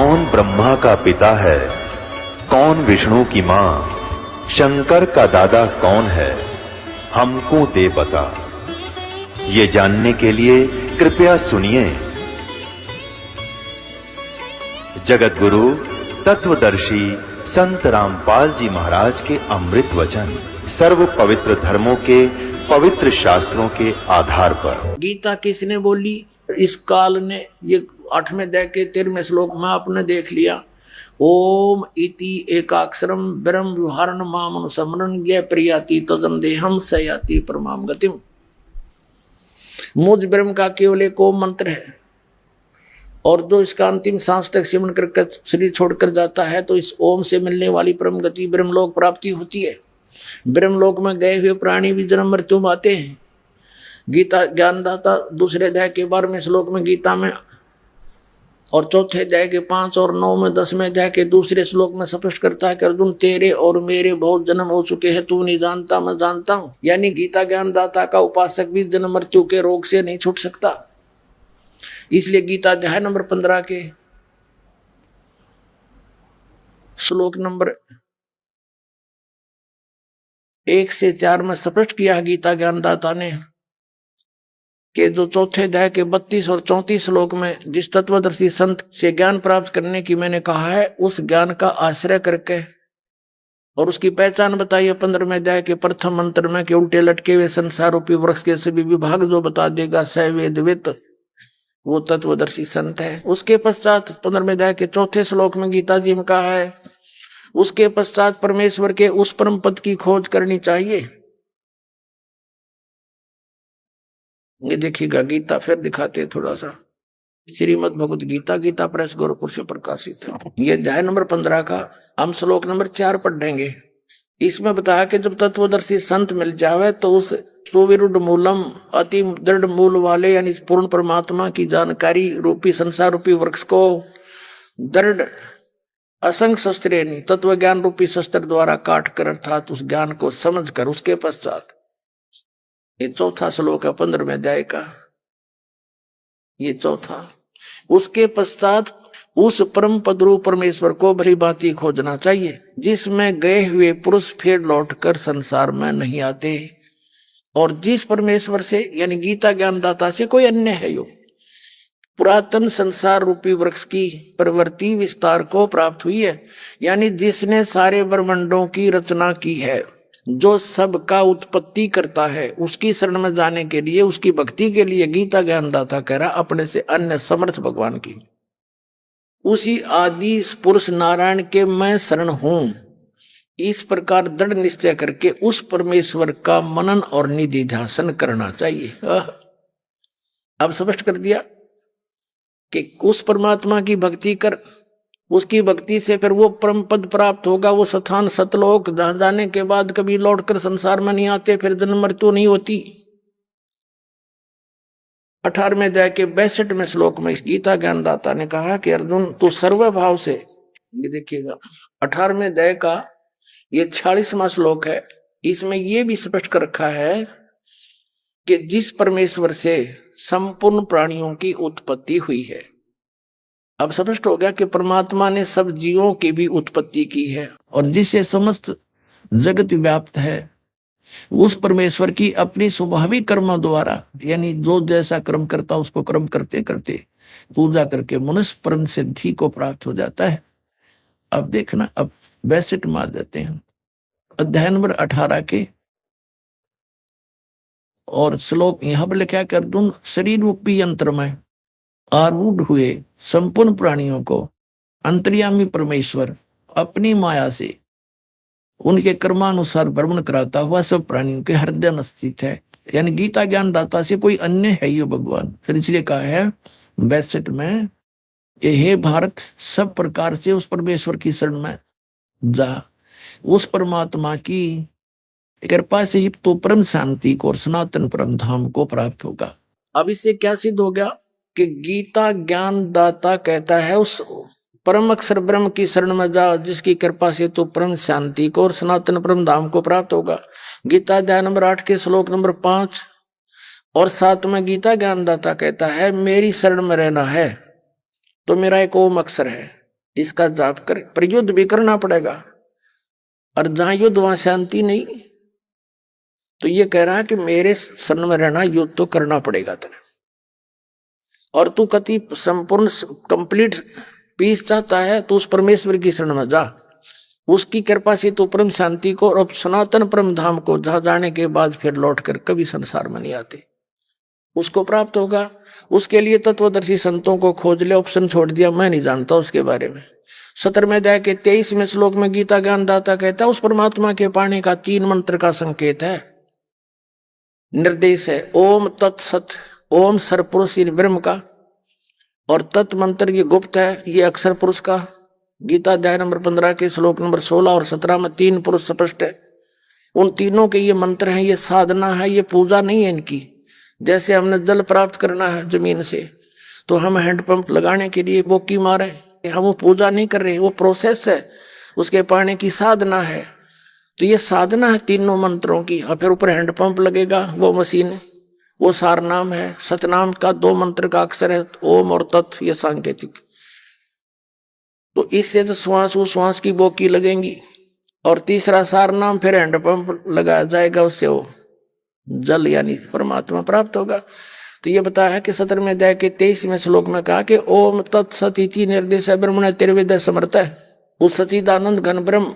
कौन ब्रह्मा का पिता है, कौन विष्णु की मां, शंकर का दादा कौन है, हमको दे बता। ये जानने के लिए कृपया सुनिए। जगत गुरु तत्वदर्शी संत रामपाल जी महाराज के अमृत वचन सर्व पवित्र धर्मों के पवित्र शास्त्रों के आधार पर। गीता किसने बोली? इस काल ने। ये 8वें अध्याय के 13वें श्लोक में आपने देख लिया। ओम इति एकाक्षरम ब्रह्म विहारण मामनु समरण ज्ञ प्रियाति तजम देहम सयाति परमाम गतिम। मुझ ब्रह्म का केवल एक ओम मंत्र है, और जो इसका अंतिम सांस तक सिमरण करके शरीर छोड़कर जाता है तो इस ओम से मिलने वाली परम गति ब्रह्मलोक प्राप्ति होती है। ब्रह्मलोक में गए हुए प्राणी भी जन्म मृत्यु में आते हैं। गीता ज्ञानदाता दूसरे अध्याय के 12वें श्लोक में गीता में, और चौथे अध्याय के 5 और 9 में 10वें अध्याय के दूसरे श्लोक में स्पष्ट करता है कि अर्जुन तेरे और मेरे बहुत जन्म हो चुके हैं, तू नहीं जानता मैं जानता हूं। यानी गीता ज्ञानदाता का उपासक भी जन्म मृत्यु के रोग से नहीं छूट सकता। इसलिए गीता अध्याय नंबर 15 के श्लोक नंबर 1 से 4 में स्पष्ट किया है गीता ज्ञानदाता ने कि जो चौथे अध्याय के 32 और 34 श्लोक में जिस तत्वदर्शी संत से ज्ञान प्राप्त करने की मैंने कहा है, उस ज्ञान का आश्रय करके और उसकी पहचान बताई है 15वें अध्याय के प्रथम मंत्र में कि उल्टे लटके हुए संसार रूपी वृक्ष के सभी विभाग जो बता देगा स वेदवित, वो तत्वदर्शी संत है। उसके पश्चात 15वें अध्याय के 4थे श्लोक में गीता जी में कहा है, उसके पश्चात परमेश्वर के उस परम पद की खोज करनी चाहिए। ये देखिएगा गीता फिर दिखाते थोड़ा सा। श्रीमद् भगवत गीता, गीता प्रेस गोरखपुर से प्रकाशित है। ये अध्याय नंबर 15 का हम श्लोक नंबर 4 पढ़ेंगे। इसमें बताया कि जब तत्वदर्शी संत मिल जावे तो उस सुविरुद्ध मूलम अति दृढ़ मूल वाले यानी पूर्ण परमात्मा की जानकारी रूपी संसार रूपी वृक्ष को दृढ़ असंग शस्त्र तत्व ज्ञान रूपी शस्त्र द्वारा काट कर अर्थात उस ज्ञान को समझ कर उसके पश्चात, ये चौथा श्लोक है 15वें अध्याय का, ये चौथा, उसके पश्चात उस परम पद रूप परमेश्वर को भली भांति खोजना चाहिए जिसमें गए हुए पुरुष फिर लौटकर संसार में नहीं आते, और जिस परमेश्वर से यानी गीता ज्ञानदाता से कोई अन्य है यो पुरातन संसार रूपी वृक्ष की प्रवृत्ति विस्तार को प्राप्त हुई है। यानी जिसने सारे ब्रह्मांडों की रचना की है, जो सबका उत्पत्ति करता है, उसकी शरण में जाने के लिए उसकी भक्ति के लिए गीता ज्ञानदाता कह रहा अपने से अन्य समर्थ भगवान की उसी आदि पुरुष नारायण के मैं शरण हूं, इस प्रकार दृढ़ निश्चय करके उस परमेश्वर का मनन और निधि ध्यान करना चाहिए। अब स्पष्ट कर दिया कि उस परमात्मा की भक्ति कर, उसकी भक्ति से फिर वो परम पद प्राप्त होगा, वो स्थान सतलोक, जहां जाने के बाद कभी लौटकर संसार में नहीं आते, फिर जन्म मृत्यु नहीं होती। 18वें अध्याय के 62वें श्लोक में इस गीता ज्ञानदाता ने कहा कि अर्जुन तू सर्वभाव से, ये देखिएगा 18वें अध्याय का ये 46वां श्लोक है, इसमें ये भी स्पष्ट कर रखा है कि जिस परमेश्वर से संपूर्ण प्राणियों की उत्पत्ति हुई है। अब स्पष्ट हो गया कि परमात्मा ने सब जीवों की भी उत्पत्ति की है, और जिससे समस्त जगत व्याप्त है उस परमेश्वर की अपनी स्वाभाविक कर्मों द्वारा, यानी जो जैसा कर्म करता उसको कर्म करते करते पूजा करके मनुष्य परम सिद्धि को प्राप्त हो जाता है। अब देखना, अब 62 मार देते हैं अध्याय नंबर 18 के, और श्लोक यहां पर लिखा कर दूं, शरीर रूपी यंत्र में आरूढ़ हुए संपूर्ण प्राणियों को अंतर्यामी परमेश्वर अपनी माया से उनके कर्मानुसार भ्रमण कराता हुआ सब प्राणियों के हृदय में स्थित है। यानी गीता ज्ञानदाता से कोई अन्य है ये भगवान। फिर इसलिए कहा है 62 में, हे भारत सब प्रकार से उस परमेश्वर की शरण में जा, उस परमात्मा की कृपा से ही तो परम शांति को और सनातन परम धाम को प्राप्त होगा। अब इससे क्या सिद्ध हो गया कि गीता ज्ञानदाता कहता है उस परम अक्षर ब्रह्म की शरण में जा, जिसकी कृपा से तो परम शांति को और सनातन परम धाम को प्राप्त होगा। गीता अध्याय नंबर 8 के श्लोक नंबर 5 और 7 में गीता ज्ञानदाता कहता है मेरी शरण में रहना है तो मेरा एक ओम अक्षर है, इसका जाप कर, पर युद्ध भी करना पड़ेगा। और जहां युद्ध वहां शांति नहीं। तो ये कह रहा है कि मेरे शरण में रहना, युद्ध तो करना पड़ेगा तेरे। और तू कति संपूर्ण कंप्लीट पीस चाहता है तो उस परमेश्वर की शरण में जा। उसकी कृपा से तो परम शांति को और सनातन परम धाम को, जहां जाने के बाद फिर लौट कर कभी संसार में नहीं आते, उसको प्राप्त होगा। उसके लिए तत्वदर्शी संतों को खोज ले। ऑप्शन छोड़ दिया, मैं नहीं जानता उसके बारे में। 17वें अध्याय के 23वें श्लोक में गीता ज्ञानदाता कहता है उस परमात्मा के पाने का 3 मंत्र का संकेत है, निर्देश है। ओम तत्सत, ओम सरपुरुष ब्रह्म का, और तत् मंत्र ये गुप्त है, ये अक्षर पुरुष का। गीता अध्याय नंबर 15 के श्लोक नंबर 16 और 17 में 3 पुरुष स्पष्ट है। उन तीनों के ये मंत्र हैं, ये साधना है, ये पूजा नहीं है इनकी। जैसे हमने जल प्राप्त करना है जमीन से, तो हम हैंडपंप लगाने के लिए बोकी मारे, हम वो पूजा नहीं कर रहे, वो प्रोसेस है, उसके पाने की साधना है। तो ये साधना है तीनों मंत्रों की। और फिर ऊपर हैंडपंप लगेगा, वो मशीन, वो सार नाम है। सतनाम का 2 मंत्र का अक्षर है, ओम और तत्, ये सांकेतिक। तो इससे तो श्वास वो श्वास की बोकी लगेंगी। और तीसरा सार नाम, फिर हैंडपंप लगाया जाएगा, उससे वो जल यानी परमात्मा प्राप्त होगा। तो ये बताया है कि 17वें अध्याय के 23वें श्लोक में कहा कि ओम तत्सत इति निर्देश ब्रह्मण तिर्विद समर्थ है। उस सच्चिदानंद घन ब्रह्म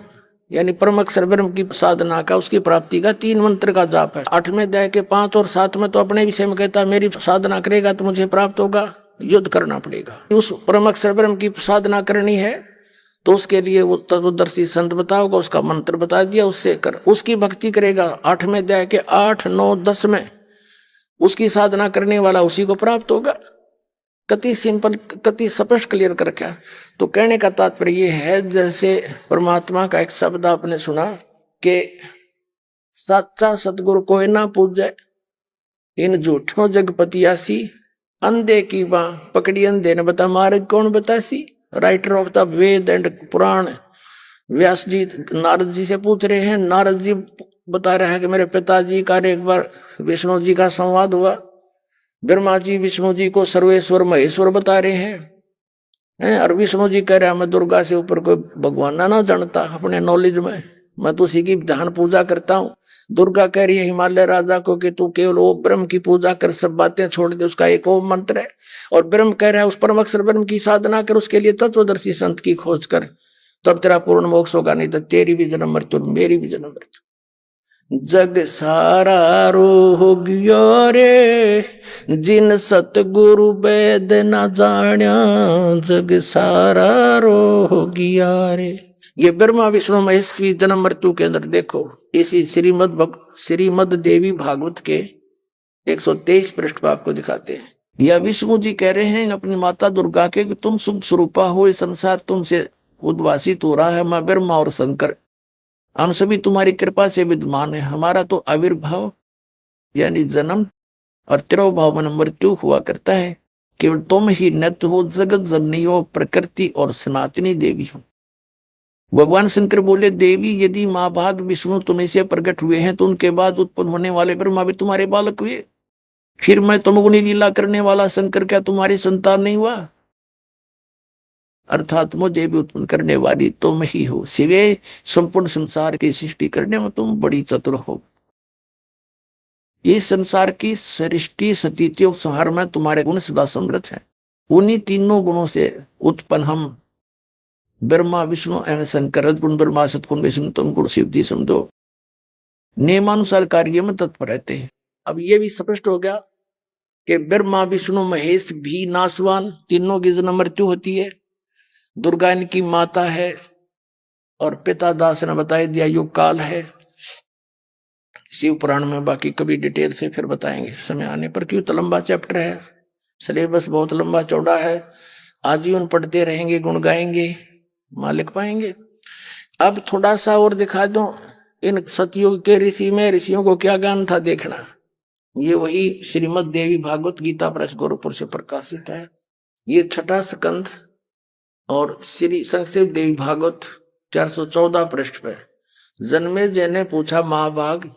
यानी परम अक्षर ब्रह्म की साधना का, उसकी प्राप्ति का 3 मंत्र का जाप है। 8वें अध्याय के 5 और 7 में तो अपने विषय में कहता है मेरी साधना करेगा तो मुझे प्राप्त होगा, युद्ध करना पड़ेगा। उस परम अक्षर ब्रह्म की साधना करनी है तो उसके लिए वो तत्वदर्शी संत बताओगा, उसका मंत्र बता दिया, उससे कर, उसकी भक्ति करेगा। 8वें अध्याय के 8, 9, 10 में उसकी साधना करने वाला उसी को प्राप्त होगा। कति सिंपल, कति स्पष्ट क्लियर कर रखा। तो कहने का तात्पर्य ये है, जैसे परमात्मा का एक शब्द आपने सुना कि सच्चा सतगुरु कोई ना पूजे, इन झूठों जगपतियासी, अंधे की बाँ पकड़ी अंधे ने बता मार्ग कौन बतासी। Writer of the Veda and Purana Vyas ji Narad ji से पूछ रहे हैं। नारद जी बता रहे हैं कि मेरे पिताजी का एक बार विष्णु जी का संवाद हुआ। ब्रह्मा जी विष्णु जी को सर्वेश्वर महेश्वर बता रहे हैं, और विष्णु जी कह रहे हैं मैं दुर्गा से ऊपर कोई भगवान ना जानता अपने नॉलेज में, मैं तो उसी की ध्यान पूजा करता हूँ। दुर्गा कह रही है हिमालय राजा को कि तू केवल वो ब्रह्म की पूजा कर, सब बातें छोड़ दे, उसका एक ओम मंत्र है। और ब्रह्म कह रहा है उस परम अक्षर ब्रह्म की साधना कर, उसके लिए तत्वदर्शी संत की खोज कर, तब तेरा पूर्ण मोक्ष होगा, नहीं तो तेरी भी जन्म मृत्यु मेरी भी जन्म मृत्यु। जग सारा रोग रे जिन सतगुरु वेद न जाण्या, जग सारा रोग रे। ये ब्रह्मा विष्णु महेश की जन्म मृत्यु के अंदर देखो। इसी श्रीमद देवी भागवत के 123 पृष्ठ पर आपको दिखाते हैं। यह विष्णु जी कह रहे हैं अपनी माता दुर्गा के कि तुम शुद्ध स्वरूपा हो, ये संसार तुमसे उद्वासित हो रहा है। मैं ब्रह्मा और शंकर हम सभी तुम्हारी कृपा से विद्यमान है। हमारा तो आविर्भाव यानी जन्म और तिरोभाव में मृत्यु हुआ करता है। केवल तुम ही नित्य हो, जगत जननी हो, प्रकृति और सनातनी देवी हो। भगवान शंकर बोले देवी यदि माँ भाग विष्णु तुम्हें से प्रकट हुए हैं तो उनके बाद उत्पन्न होने वाले ब्रह्मा भी तुम्हारे बालक हुए। फिर मैं तमोगुणी लीला करने वाला शंकर क्या तुम्हारी संतान नहीं हुआ? अर्थात मुझे भी उत्पन्न करने वाली तुम ही हो। सिवे संपूर्ण संसार की सृष्टि करने में तुम बड़ी चतुर हो। इस संसार की सृष्टि स्थिति और संहार में तुम्हारे गुण सदा समृद्ध है। उन्हीं तीनों गुणों से उत्पन्न हम ब्रह्मा विष्णु एवं शंकर, रजगुण ब्रह्मा, सतगुण विष्णु, तुम गुण शिव जी समझो, नियमानुसार कार्य में तत्पर रहते हैं। अब ये भी स्पष्ट हो गया कि ब्रह्मा विष्णु महेश भी नाशवान, तीनों की जन्म मृत्यु होती है। दुर्गा इनकी माता है और पिता दास ने बता दिया युग काल है। शिव पुराण में बाकी कभी डिटेल से फिर बताएंगे समय आने पर, क्यों तो लंबा चैप्टर है, सिलेबस बहुत लंबा चौड़ा है। आजीवन पढ़ते रहेंगे, गुण गाएंगे, मालिक पाएंगे। अब थोड़ा सा और दिखा दो इन सतयुग के ऋषि में ऋषियों को क्या ज्ञान था देखना। ये वही श्रीमद देवी भागवत गीता प्रेस गोरखपुर से प्रकाशित है। ये 6ठा स्कंध और श्री संक्षेप देवी भागवत 414 पृष्ठ पे। जन्मेजय ने पूछा महाभाग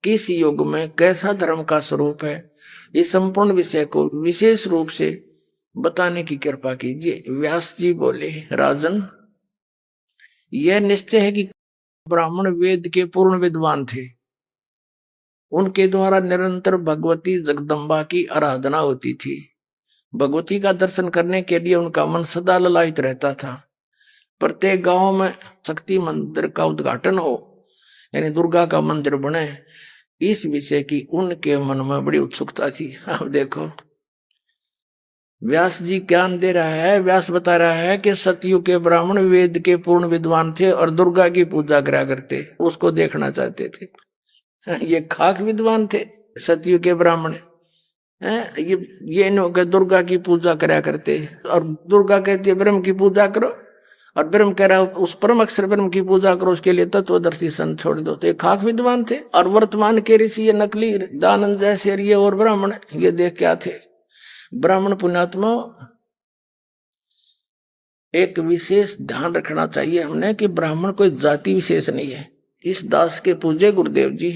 किस युग में कैसा धर्म का स्वरूप है। इस संपूर्ण विषय को विशेष रूप से बताने की कृपा कीजिए। व्यास जी बोले, राजन, यह निश्चय है कि ब्राह्मण वेद के पूर्ण विद्वान थे। उनके द्वारा निरंतर भगवती जगदम्बा की आराधना होती थी। भगवती का दर्शन करने के लिए उनका मन सदा ललायित रहता था। प्रत्येक गांव में शक्ति मंदिर का उद्घाटन हो, यानी दुर्गा का मंदिर बने, इस विषय की उनके मन में बड़ी उत्सुकता थी। अब देखो व्यास जी ज्ञान दे रहा है, व्यास बता रहा है कि सतयुग के ब्राह्मण वेद के पूर्ण विद्वान थे और दुर्गा की पूजा करा करते, उसको देखना चाहते थे। ये खाक विद्वान थे सतयुग के ब्राह्मण हैं। ये के दुर्गा की पूजा करा करते, और दुर्गा कहती है ब्रह्म की पूजा करो, और ब्रह्म कह रहा है उस परम अक्षर ब्रह्म की पूजा करो, उसके लिए तत्वदर्शी संत छोड़ दो। तो ये खाक विद्वान थे। और वर्तमान के ऋषि ये नकली दानंद जैसे ये और ब्राह्मण ये देख क्या थे। ब्राह्मण पुण्यात्मा, एक विशेष ध्यान रखना चाहिए हमने कि ब्राह्मण कोई जाति विशेष नहीं है। इस दास के पूज्य गुरुदेव जी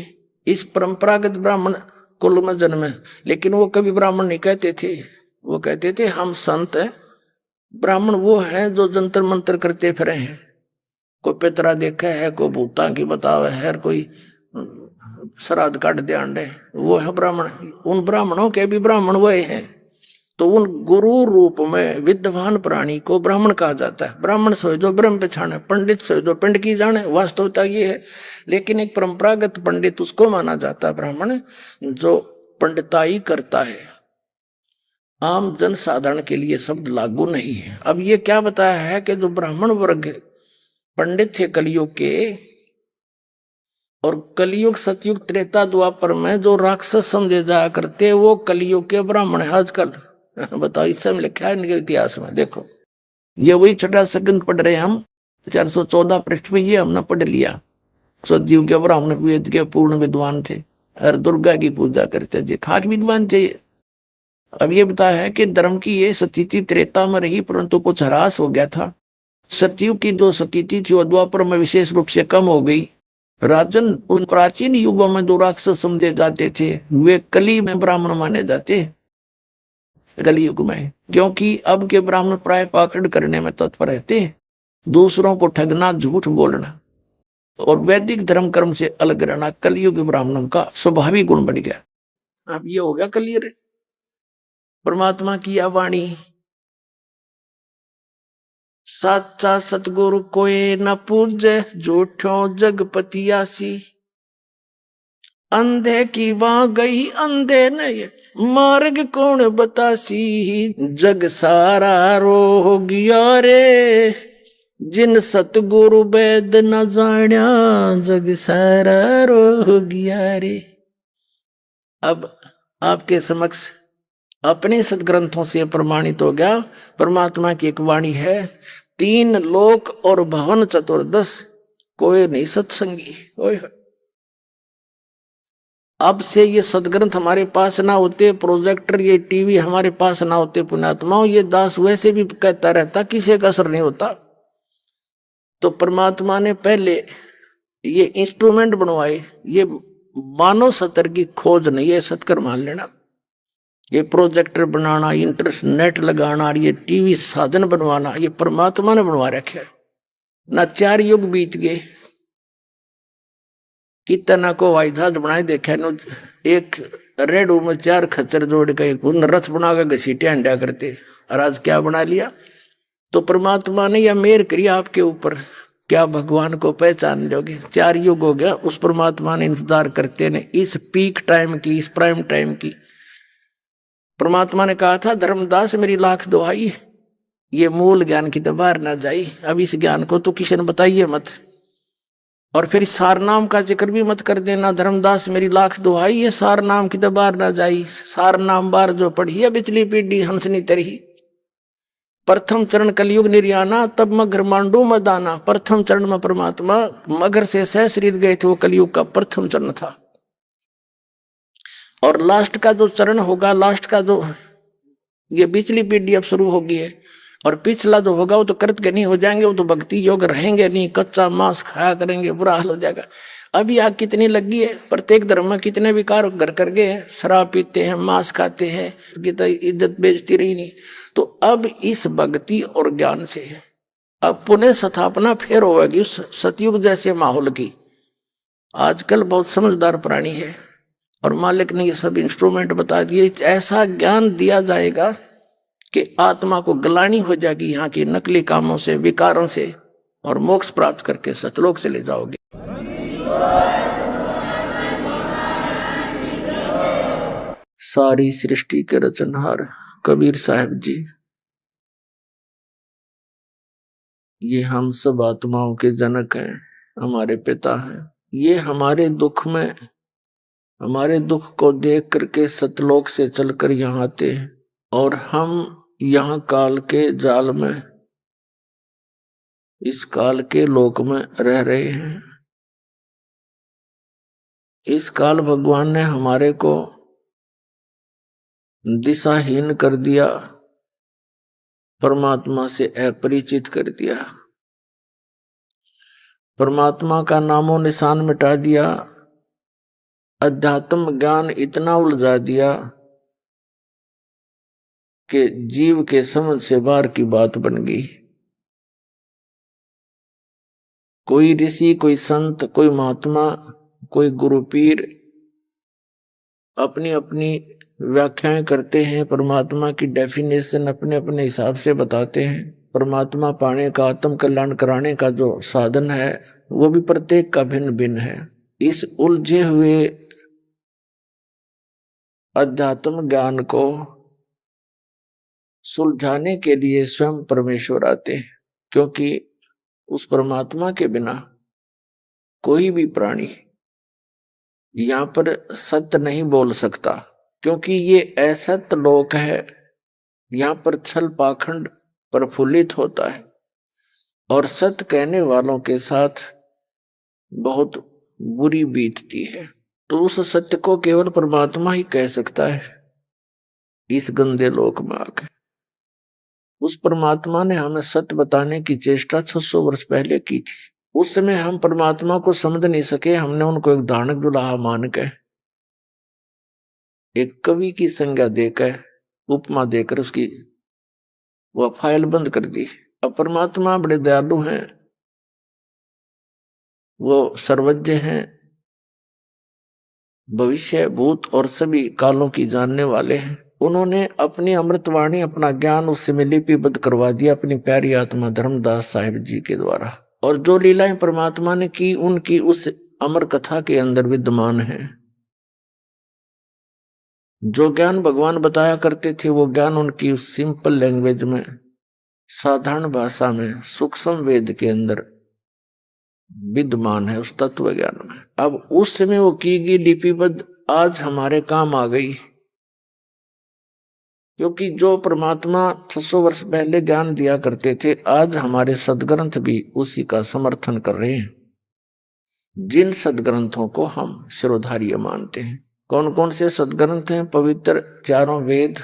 इस परंपरागत ब्राह्मण कुल में जन्मे, लेकिन वो कभी ब्राह्मण नहीं कहते थे। वो कहते थे हम संत हैं। ब्राह्मण वो हैं जो जंतर मंत्र करते फिरे हैं। कोई पितरा देखा है, कोई भूता की बतावे है, कोई श्राद्ध काट दे अंडे, वो है ब्राह्मण। उन ब्राह्मणों के भी ब्राह्मण वो हैं। तो उन गुरु रूप में विद्वान प्राणी को ब्राह्मण कहा जाता है। ब्राह्मण सोए जो ब्रह्म पहचाने, पंडित सोए जो पिंड की जाने, वास्तविकता ये है। लेकिन एक परंपरागत पंडित उसको माना जाता है ब्राह्मण जो पंडिताई करता है। आम जन साधारण के लिए शब्द लागू नहीं है। अब ये क्या बताया है कि जो ब्राह्मण वर्ग पंडित थे कलयुग के, और कलयुग सतयुग त्रेता द्वापर में जो राक्षस समझे जाया करते, वो कलयुग के ब्राह्मण है आजकल। बताओ, इस समय लिखा है इनके इतिहास में। देखो ये वही छठा सेकंड पढ़ रहे हैं हम, 414 पृष्ठ पे ये हमने पढ़ लिया। सतयुग के ब्राह्मण वेद के पूर्ण विद्वान थे और दुर्गा की पूजा करते थे, खाक विद्वान थे। अब ये बताया है कि धर्म की ये स्थिति त्रेता में रही, परंतु कुछ ह्रास हो गया था। सतयुग की जो स्थिति थी वो द्वापर में विशेष रूप से कम हो गई। राजन, उन प्राचीन युगों में जो राक्षस समझे जाते थे वे कली में ब्राह्मण माने जाते, कलयुग में। क्योंकि अब के ब्राह्मण प्राय पाखंड करने में तत्पर रहते, दूसरों को ठगना, झूठ बोलना और वैदिक धर्म कर्म से अलग रहना कलयुग ब्राह्मणों का स्वाभाविक गुण बन गया। अब ये हो गया क्लियर। परमात्मा की वाणी, साचा सतगुरु कोई न पूजे, झूठों जगपति आसी। अंधे की वहां गई अंधे नहीं, मार्ग कौन बतासी। जग सारा रो गया रे, जिन सतगुरु वेद न जान्या, जग सारा रो गया रे। अब आपके समक्ष अपने सदग्रंथों से प्रमाणित हो गया, परमात्मा की एक वाणी है, 3 लोक और भवन चतुर्दश कोई नहीं सत्संगी। अब से ये सदग्रंथ हमारे पास ना होते, प्रोजेक्टर ये टीवी हमारे पास ना होते पुण्यात्माओं, ये दास वैसे भी कहता रहता किसी का असर नहीं होता। तो परमात्मा ने पहले ये इंस्ट्रूमेंट बनवाए। ये मानव सतर की खोज नहीं है, सतकर मान लेना। ये प्रोजेक्टर बनाना, इंटरनेट लगाना, ये टीवी साधन बनवाना, ये परमात्मा ने बनवा रखे है ना। 4 युग बीत गए, कितना को हवाई जहाज बनाए देखा न, एक रेडू में 4 खच्चर जोड़ के एक रथ बना के घसीटे अंडा करते, और आज क्या बना लिया। तो परमात्मा ने यह मेहर करी आपके ऊपर, क्या भगवान को पहचान लोगे। 4 युग हो गया, उस परमात्मा ने इंतजार करते ने इस पीक टाइम की, इस प्राइम टाइम की। परमात्मा ने कहा था धर्मदास मेरी लाख दुहाई, ये मूल ज्ञान की तो बाहर ना जाई, अब इस ज्ञान को तो किसी ने बताइए मत, और फिर सार नाम का जिक्र भी मत कर देना। धर्मदास मेरी लाख दुहाई, ये सार नाम की तो बाहर ना जाई। सार नाम बार जो पढ़ी है बिचली पीढ़ी हंसनी तरही। प्रथम चरण कलयुग निर्याना, तब मगर मांडू में दाना। प्रथम चरण में परमात्मा मगर से सहस्रीत गए थे, वो कलयुग का प्रथम चरण था। और लास्ट का जो चरण होगा, लास्ट का जो ये बिचली पीढ़ी अब शुरू होगी है, और पिछला जो होगा वो तो कृतज्ञ नहीं हो जाएंगे, वो तो भक्ति योग रहेंगे नहीं, कच्चा मांस खाया करेंगे, बुरा हाल हो जाएगा। अभी आग कितनी लगी है, प्रत्येक धर्म में कितने विकार घर कर गए हैं, शराब पीते हैं, मांस खाते हैं, तो इज्जत बेचती रही नहीं। तो अब इस भक्ति और ज्ञान से अब पुनः स्थापना फिर होगी उस सतयुग जैसे माहौल की। आजकल बहुत समझदार प्राणी है और मालिक ने ये सब इंस्ट्रूमेंट बता दिए, ऐसा ज्ञान दिया जाएगा कि आत्मा को गलानी हो जाएगी यहाँ की नकली कामों से, विकारों से, और मोक्ष प्राप्त करके सतलोक चले जाओगे। सारी सृष्टि के रचनहार कबीर साहब जी, ये हम सब आत्माओं के जनक हैं, हमारे पिता हैं। ये हमारे दुख में, हमारे दुख को देख करके सतलोक से चलकर यहाँ आते हैं और हम यहाँ काल के जाल में, इस काल के लोक में रह रहे हैं। इस काल भगवान ने हमारे को दिशाहीन कर दिया, परमात्मा से अपरिचित कर दिया, परमात्मा का नामो निशान मिटा दिया, अध्यात्म ज्ञान इतना उलझा दिया कि जीव के समझ से बाहर की बात बन गई। कोई ऋषि, कोई संत, कोई महात्मा, कोई गुरु पीर अपनी अपनी व्याख्याएं करते हैं, परमात्मा की डेफिनेशन अपने अपने हिसाब से बताते हैं। परमात्मा पाने का, आत्म कल्याण कराने का जो साधन है वो भी प्रत्येक का भिन्न भिन्न है। इस उलझे हुए अध्यात्म ज्ञान को सुलझाने के लिए स्वयं परमेश्वर आते हैं, क्योंकि उस परमात्मा के बिना कोई भी प्राणी यहाँ पर सत्य नहीं बोल सकता, क्योंकि ये असत्य लोक है। यहाँ पर छल पाखंड प्रफुल्लित होता है और सत्य कहने वालों के साथ बहुत बुरी बीतती है। तो उस सत्य को केवल परमात्मा ही कह सकता है। इस गंदे लोक में आकर उस परमात्मा ने हमें सत्य बताने की चेष्टा 600 वर्ष पहले की थी। उस समय हम परमात्मा को समझ नहीं सके, हमने उनको एक दानक दुल्हा मान के, एक कवि की संज्ञा देकर, उपमा देकर उसकी वह फाइल बंद कर दी। अब परमात्मा बड़े दयालु हैं, वो सर्वज्ञ हैं, भविष्य भूत और सभी कालों की जानने वाले हैं। उन्होंने अपनी अमृतवाणी, अपना ज्ञान उससे में लिपिबद्ध करवा दिया अपनी प्यारी आत्मा धर्मदास साहिब जी के द्वारा। और जो लीलाएं परमात्मा ने की उनकी उस अमर कथा के अंदर विद्यमान है। जो ज्ञान भगवान बताया करते थे वो ज्ञान उनकी उस सिंपल लैंग्वेज में, साधारण भाषा में, सूक्ष्म वेद के अंदर विद्यमान है, उस तत्व ज्ञान में। अब उस समय वो की गई लिपिबद्ध आज हमारे काम आ गई, क्योंकि जो परमात्मा 600 वर्ष पहले ज्ञान दिया करते थे, आज हमारे सदग्रंथ भी उसी का समर्थन कर रहे हैं। जिन सदग्रंथों को हम शिरोधार्य मानते हैं। कौन कौन से सदग्रंथ हैं? पवित्र चारों वेद,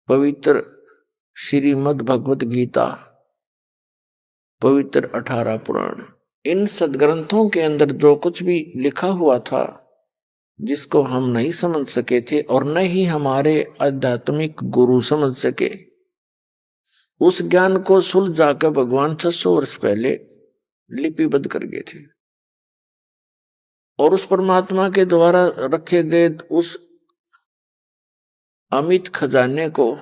पवित्र श्रीमद् भगवत गीता, पवित्र 18 पुराण। इन सदग्रंथों के अंदर जो कुछ भी लिखा हुआ था जिसको हम नहीं समझ सके थे और न ही हमारे आध्यात्मिक गुरु समझ सके, उस ज्ञान को सुलझाकर भगवान 600 वर्ष पहले लिपिबद्ध कर गए थे। और उस परमात्मा के द्वारा रखे गए उस अमित खजाने को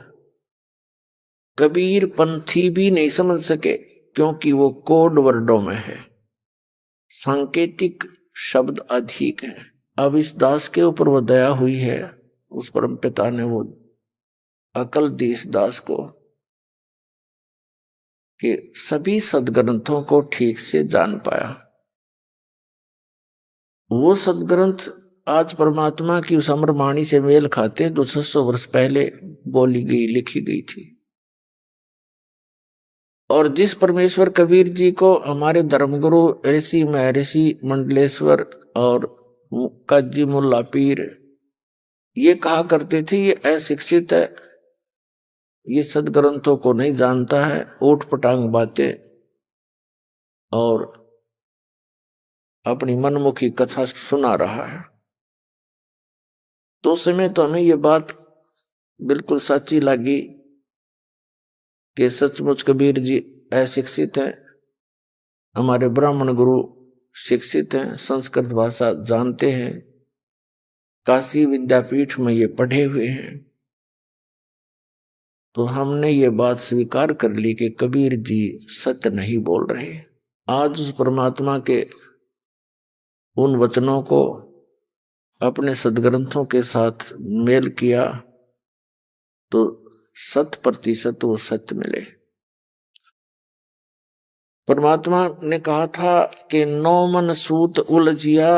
कबीर पंथी भी नहीं समझ सके, क्योंकि वो कोड वर्डों में है, सांकेतिक शब्द अधिक है। अब इस दास के ऊपर वो दया हुई है, उस परम पिता ने वो अकल दी इस दास को कि सभी सदग्रंथों को ठीक से जान पाया। वो सदग्रंथ आज परमात्मा की उस अमर वाणी से मेल खाते जो 600 वर्ष पहले बोली गई, लिखी गई थी। और जिस परमेश्वर कबीर जी को हमारे धर्मगुरु ऋषि महर्षि मंडलेश्वर और काजी मुल्ला पीर ये कहा करते थे, ये अशिक्षित है, ये सदग्रंथों को नहीं जानता है, ऊट पटांग बातें और अपनी मनमुखी कथा सुना रहा है। तो उस समय तो हमें ये बात बिल्कुल सच्ची लगी कि सचमुच कबीर जी अशिक्षित हैं, हमारे ब्राह्मण गुरु शिक्षित हैं, संस्कृत भाषा जानते हैं, काशी विद्यापीठ में ये पढ़े हुए हैं। तो हमने ये बात स्वीकार कर ली कि कबीर जी सत्य नहीं बोल रहे। आज उस परमात्मा के उन वचनों को अपने सदग्रंथों के साथ मेल किया तो 100% वो सत्य मिले। परमात्मा ने कहा था कि 9 मन सूत उलझिया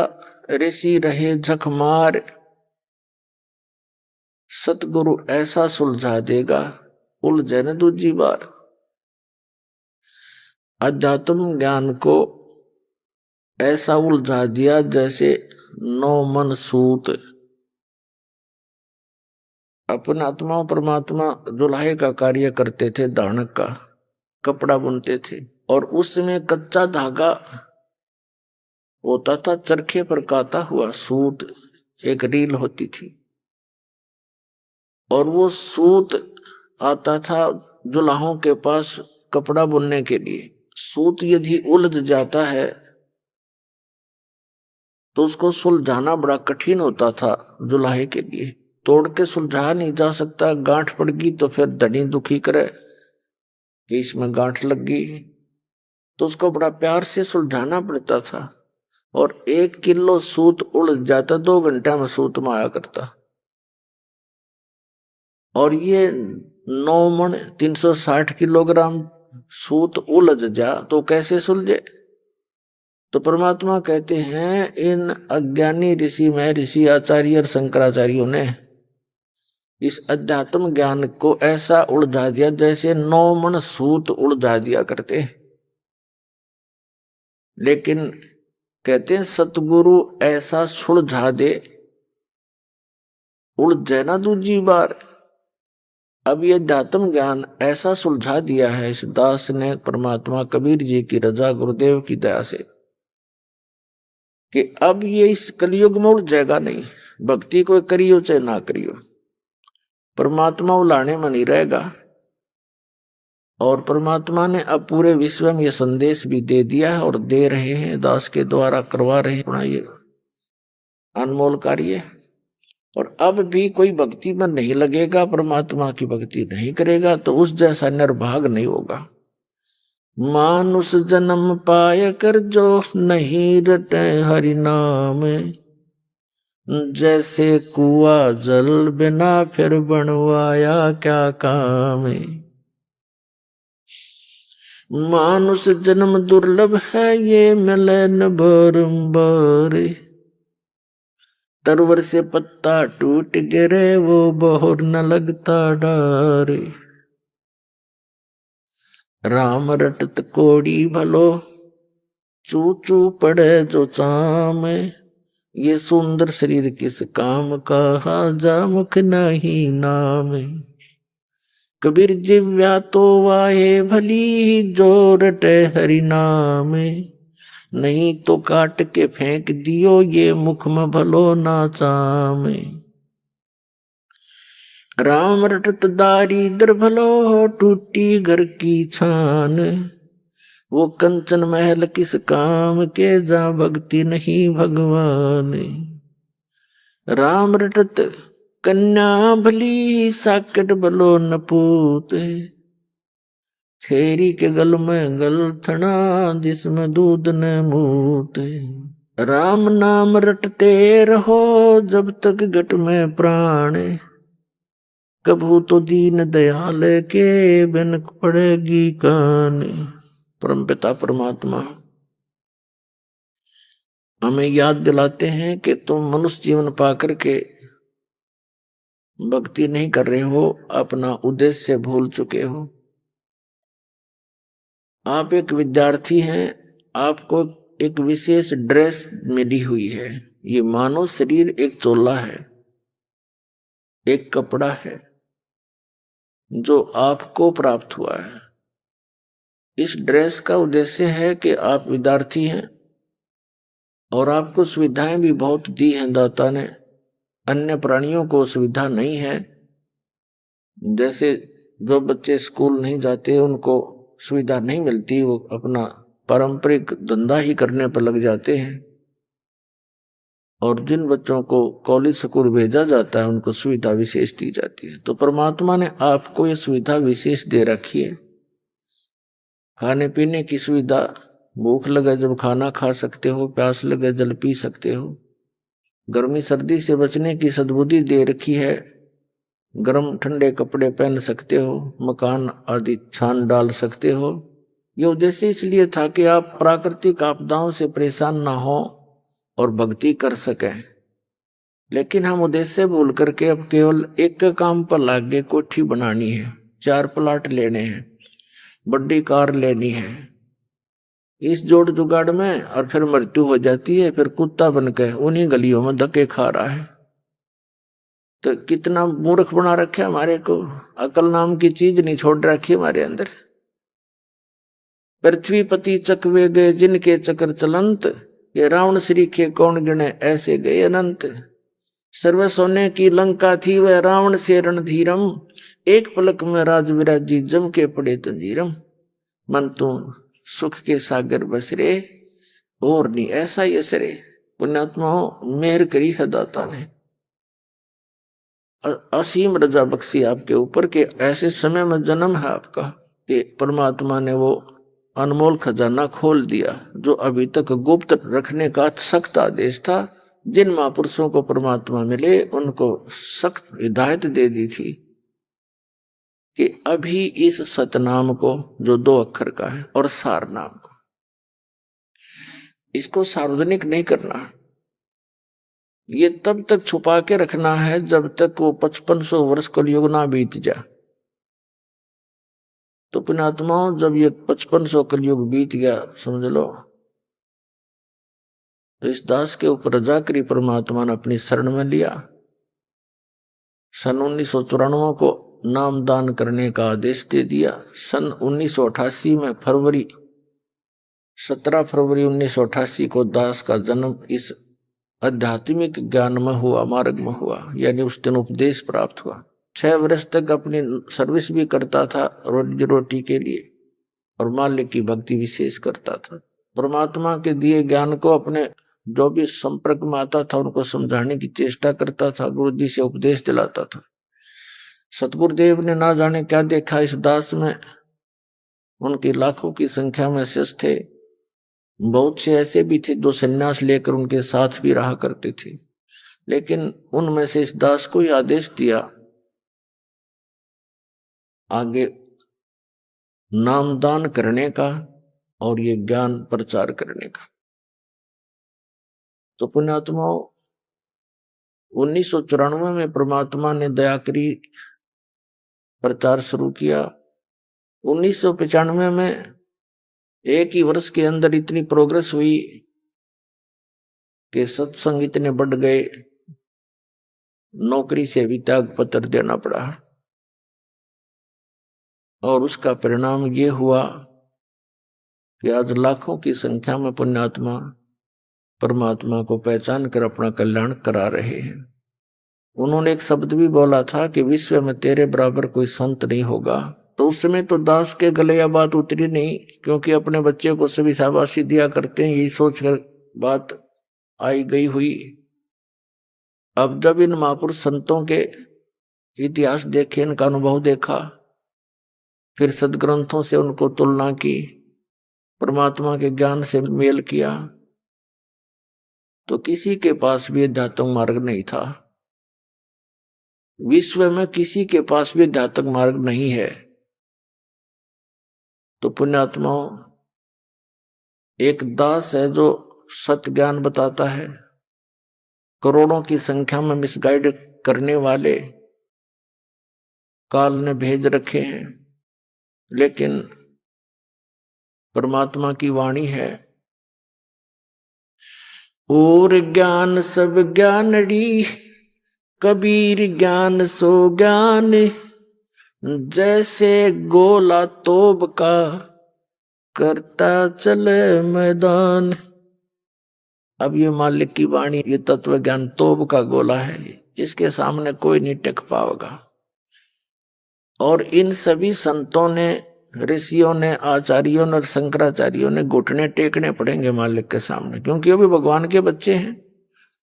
ऋषि रहे झक मार, सतगुरु ऐसा सुलझा देगा उलझे न दूजी बार। अध्यात्म ज्ञान को ऐसा उलझा दिया जैसे 9 मन सूत। अपना आत्मा परमात्मा दुल्हे का कार्य करते थे, दानक का कपड़ा बुनते थे, और उसमें कच्चा धागा होता था, चरखे पर काता हुआ सूत, एक रील होती थी, और वो सूत आता था जुलाहों के पास कपड़ा बुनने के लिए। सूत यदि उलझ जाता है तो उसको सुलझाना बड़ा कठिन होता था जुलाहे के लिए। तोड़ के सुलझा नहीं जा सकता, गांठ पड़ गई तो फिर धनी दुखी करे कि इसमें गांठ लग गई, तो उसको बड़ा प्यार से सुलझाना पड़ता था। और 1 किलो सूत उलझ जाता, 2 घंटा में सूत में आया करता। और ये 9 मन 360 किलोग्राम सूत उलझ जा तो कैसे सुलझे? तो परमात्मा कहते हैं इन अज्ञानी ऋषि में ऋषि आचार्य और शंकराचार्यों ने इस अध्यात्म ज्ञान को ऐसा उलझा दिया जैसे 9 मन सूत उलझा दिया करते। लेकिन कहते हैं सतगुरु ऐसा सुलझा दे उलझे ना दूजी बार। अब ये अध्यात्म ज्ञान ऐसा सुलझा दिया है इस दास ने परमात्मा कबीर जी की रजा, गुरुदेव की दया से, कि अब ये इस कलयुग में उलझेगा नहीं। भक्ति कोई करियो चाहे ना करियो, परमात्मा उलाने में नहीं रहेगा। और परमात्मा ने अब पूरे विश्व में ये संदेश भी दे दिया है और दे रहे हैं, दास के द्वारा करवा रहे हैं ये अनमोल कार्य। और अब भी कोई भक्ति में नहीं लगेगा, परमात्मा की भक्ति नहीं करेगा तो उस जैसा निर्भाग नहीं होगा। मानुष जन्म पाय कर जो नहीं रटे हरि नाम, जैसे कुआ जल बिना फिर बनवाया क्या काम। मानुष जन्म दुर्लभ है ये मिले न बारंबार, तरवर से पत्ता टूट गिरे वो बहुर न लगता डार। राम रटत कोड़ी भलो चू चू पड़े जो चाम, ये सुंदर शरीर किस काम का जा मुख नहीं नाम। कबीर जिव्या तो वाहे भली जो रटे हरि नाम, नहीं तो काट के फेंक दियो ये मुख में भलो ना चाम। राम रटत दारिद्र भलो टूटी घर की छान, वो कंचन महल किस काम के जा भक्ति नहीं भगवान। राम रटत कन्या भली साकेट भलो नपूत, छेरी के गल में गल थना जिसमें दूध न मूत। राम नाम रटते रहो जब तक घट में प्राण, कभू तो दीन दयाल के बिन पड़ेगी कान। परमपिता परमात्मा हमें याद दिलाते हैं कि तुम मनुष्य जीवन पाकर के भक्ति नहीं कर रहे हो, अपना उद्देश्य भूल चुके हो। आप एक विद्यार्थी हैं, आपको एक विशेष ड्रेस मिली हुई है। ये मानव शरीर एक चोला है, एक कपड़ा है, जो आपको प्राप्त हुआ है। इस ड्रेस का उद्देश्य है कि आप विद्यार्थी हैं और आपको सुविधाएं भी बहुत दी हैं दाता ने। अन्य प्राणियों को सुविधा नहीं है। जैसे जो बच्चे स्कूल नहीं जाते उनको सुविधा नहीं मिलती, वो अपना पारंपरिक धंधा ही करने पर लग जाते हैं। और जिन बच्चों को कॉलेज स्कूल भेजा जाता है उनको सुविधा विशेष दी जाती है। तो परमात्मा ने आपको ये सुविधा विशेष दे रखी है। खाने पीने की सुविधा, भूख लगे जब खाना खा सकते हो, प्यास लगे जल पी सकते हो। गर्मी सर्दी से बचने की सद्बुद्धि दे रखी है। गर्म ठंडे कपड़े पहन सकते हो, मकान आदि छान डाल सकते हो। ये उद्देश्य इसलिए था कि आप प्राकृतिक आपदाओं से परेशान ना हो और भक्ति कर सकें। लेकिन हम उद्देश्य भूल करके अब केवल एक काम पर लाग गए। कोठी बनानी है, 4 प्लाट लेने हैं, बड़ी कार लेनी है। इस जोड़ जुगाड़ में और फिर मृत्यु हो जाती है। फिर कुत्ता बनकर उन्हीं गलियों में धक्के खा रहा है। तो कितना मूर्ख बना रखे हमारे को। अकल नाम की चीज नहीं छोड़ रखी हमारे अंदर। पृथ्वीपति चकवे गए जिनके चक्र चलंत, ये रावण श्री के कौन गिने ऐसे गए अनंत। सर्व सोने की लंका थी वह रावण से रणधीरम, एक पलक में राज विराजी जम के पड़े तंजीरम। मन तुम सुख के सागर बसरे और नहीं ऐसा ये सरे। पुण्यात्माओं, मेहर करी है दाता ने, असीम रजा बख्शी आपके ऊपर के ऐसे समय में जन्म है आपका कि परमात्मा ने वो अनमोल खजाना खोल दिया जो अभी तक गुप्त रखने का सख्त आदेश था। जिन महापुरुषों को परमात्मा मिले उनको सख्त हिदायत दे दी थी कि अभी इस सतनाम को, जो 2 अक्षर का है, और सार नाम को, इसको सार्वजनिक नहीं करना। ये तब तक छुपा के रखना है जब तक वो 5500 वर्ष कलयुग ना बीत जाए। तो पुण्यात्माओं, जब ये 5500 कलयुग बीत गया, समझ लो, तो इस दास के ऊपर रजा करी परमात्मा ने, अपनी शरण में लिया। सन 1994 को नाम दान करने का आदेश दे दिया। सन 1988 में 17 फरवरी 1988 को दास का जन्म इस आध्यात्मिक ज्ञान में हुआ, मार्ग में हुआ, यानी उस दिन उपदेश प्राप्त हुआ। 6 वर्ष तक अपनी सर्विस भी करता था रोजी रोटी के लिए, और मालिक की भक्ति विशेष करता था। परमात्मा के दिए ज्ञान को अपने जो भी संपर्क में आता था उनको समझाने की चेष्टा करता था, गुरु जी से उपदेश दिलाता था। सतगुरुदेव ने ना जाने क्या देखा इस दास में। उनकी लाखों की संख्या में शिष्य थे। बहुत से ऐसे भी थे जो संन्यास लेकर उनके साथ भी रहा करते थे। लेकिन उनमें से इस दास को ही आदेश दिया आगे नामदान करने का और ये ज्ञान प्रचार करने का। तो पुण्यात्माओं, 1994 में परमात्मा ने दया करी, प्रचार शुरू किया। 1995 में 1 ही वर्ष के अंदर इतनी प्रोग्रेस हुई कि सत्संग इतने बढ़ गए, नौकरी से भी त्याग पत्र देना पड़ा। और उसका परिणाम ये हुआ कि आज लाखों की संख्या में पुण्यात्मा परमात्मा को पहचान कर अपना कल्याण करा रहे हैं। उन्होंने एक शब्द भी बोला था कि विश्व में तेरे बराबर कोई संत नहीं होगा। तो उस समय तो दास के गले यह बात उतरी नहीं, क्योंकि अपने बच्चे को सभी शाबाशी दिया करते हैं, यही सोचकर बात आई गई हुई। अब जब इन महापुरुष संतों के इतिहास देखे, इनका अनुभव देखा, फिर सदग्रंथों से उनको तुलना की, परमात्मा के ज्ञान से मेल किया, तो किसी के पास भी अध्यात्म मार्ग नहीं था। विश्व में किसी के पास भी अध्यात्म मार्ग नहीं है। तो पुण्यात्माओं, एक दास है जो सत्य ज्ञान बताता है। करोड़ों की संख्या में मिसगाइड करने वाले काल ने भेज रखे हैं, लेकिन परमात्मा की वाणी है, और ज्ञान सब ज्ञानड़ी, कबीर ज्ञान सो ज्ञान, जैसे गोला तोब का करता चले मैदान। अब ये मालिक की वाणी, ये तत्व ज्ञान तोब का गोला है, इसके सामने कोई नहीं टिक पाएगा। और इन सभी संतों ने, ऋषियों ने, आचार्यों ने और शंकराचार्यों ने घुटने टेकने पड़ेंगे मालिक के सामने, क्योंकि वो भी भगवान के बच्चे हैं।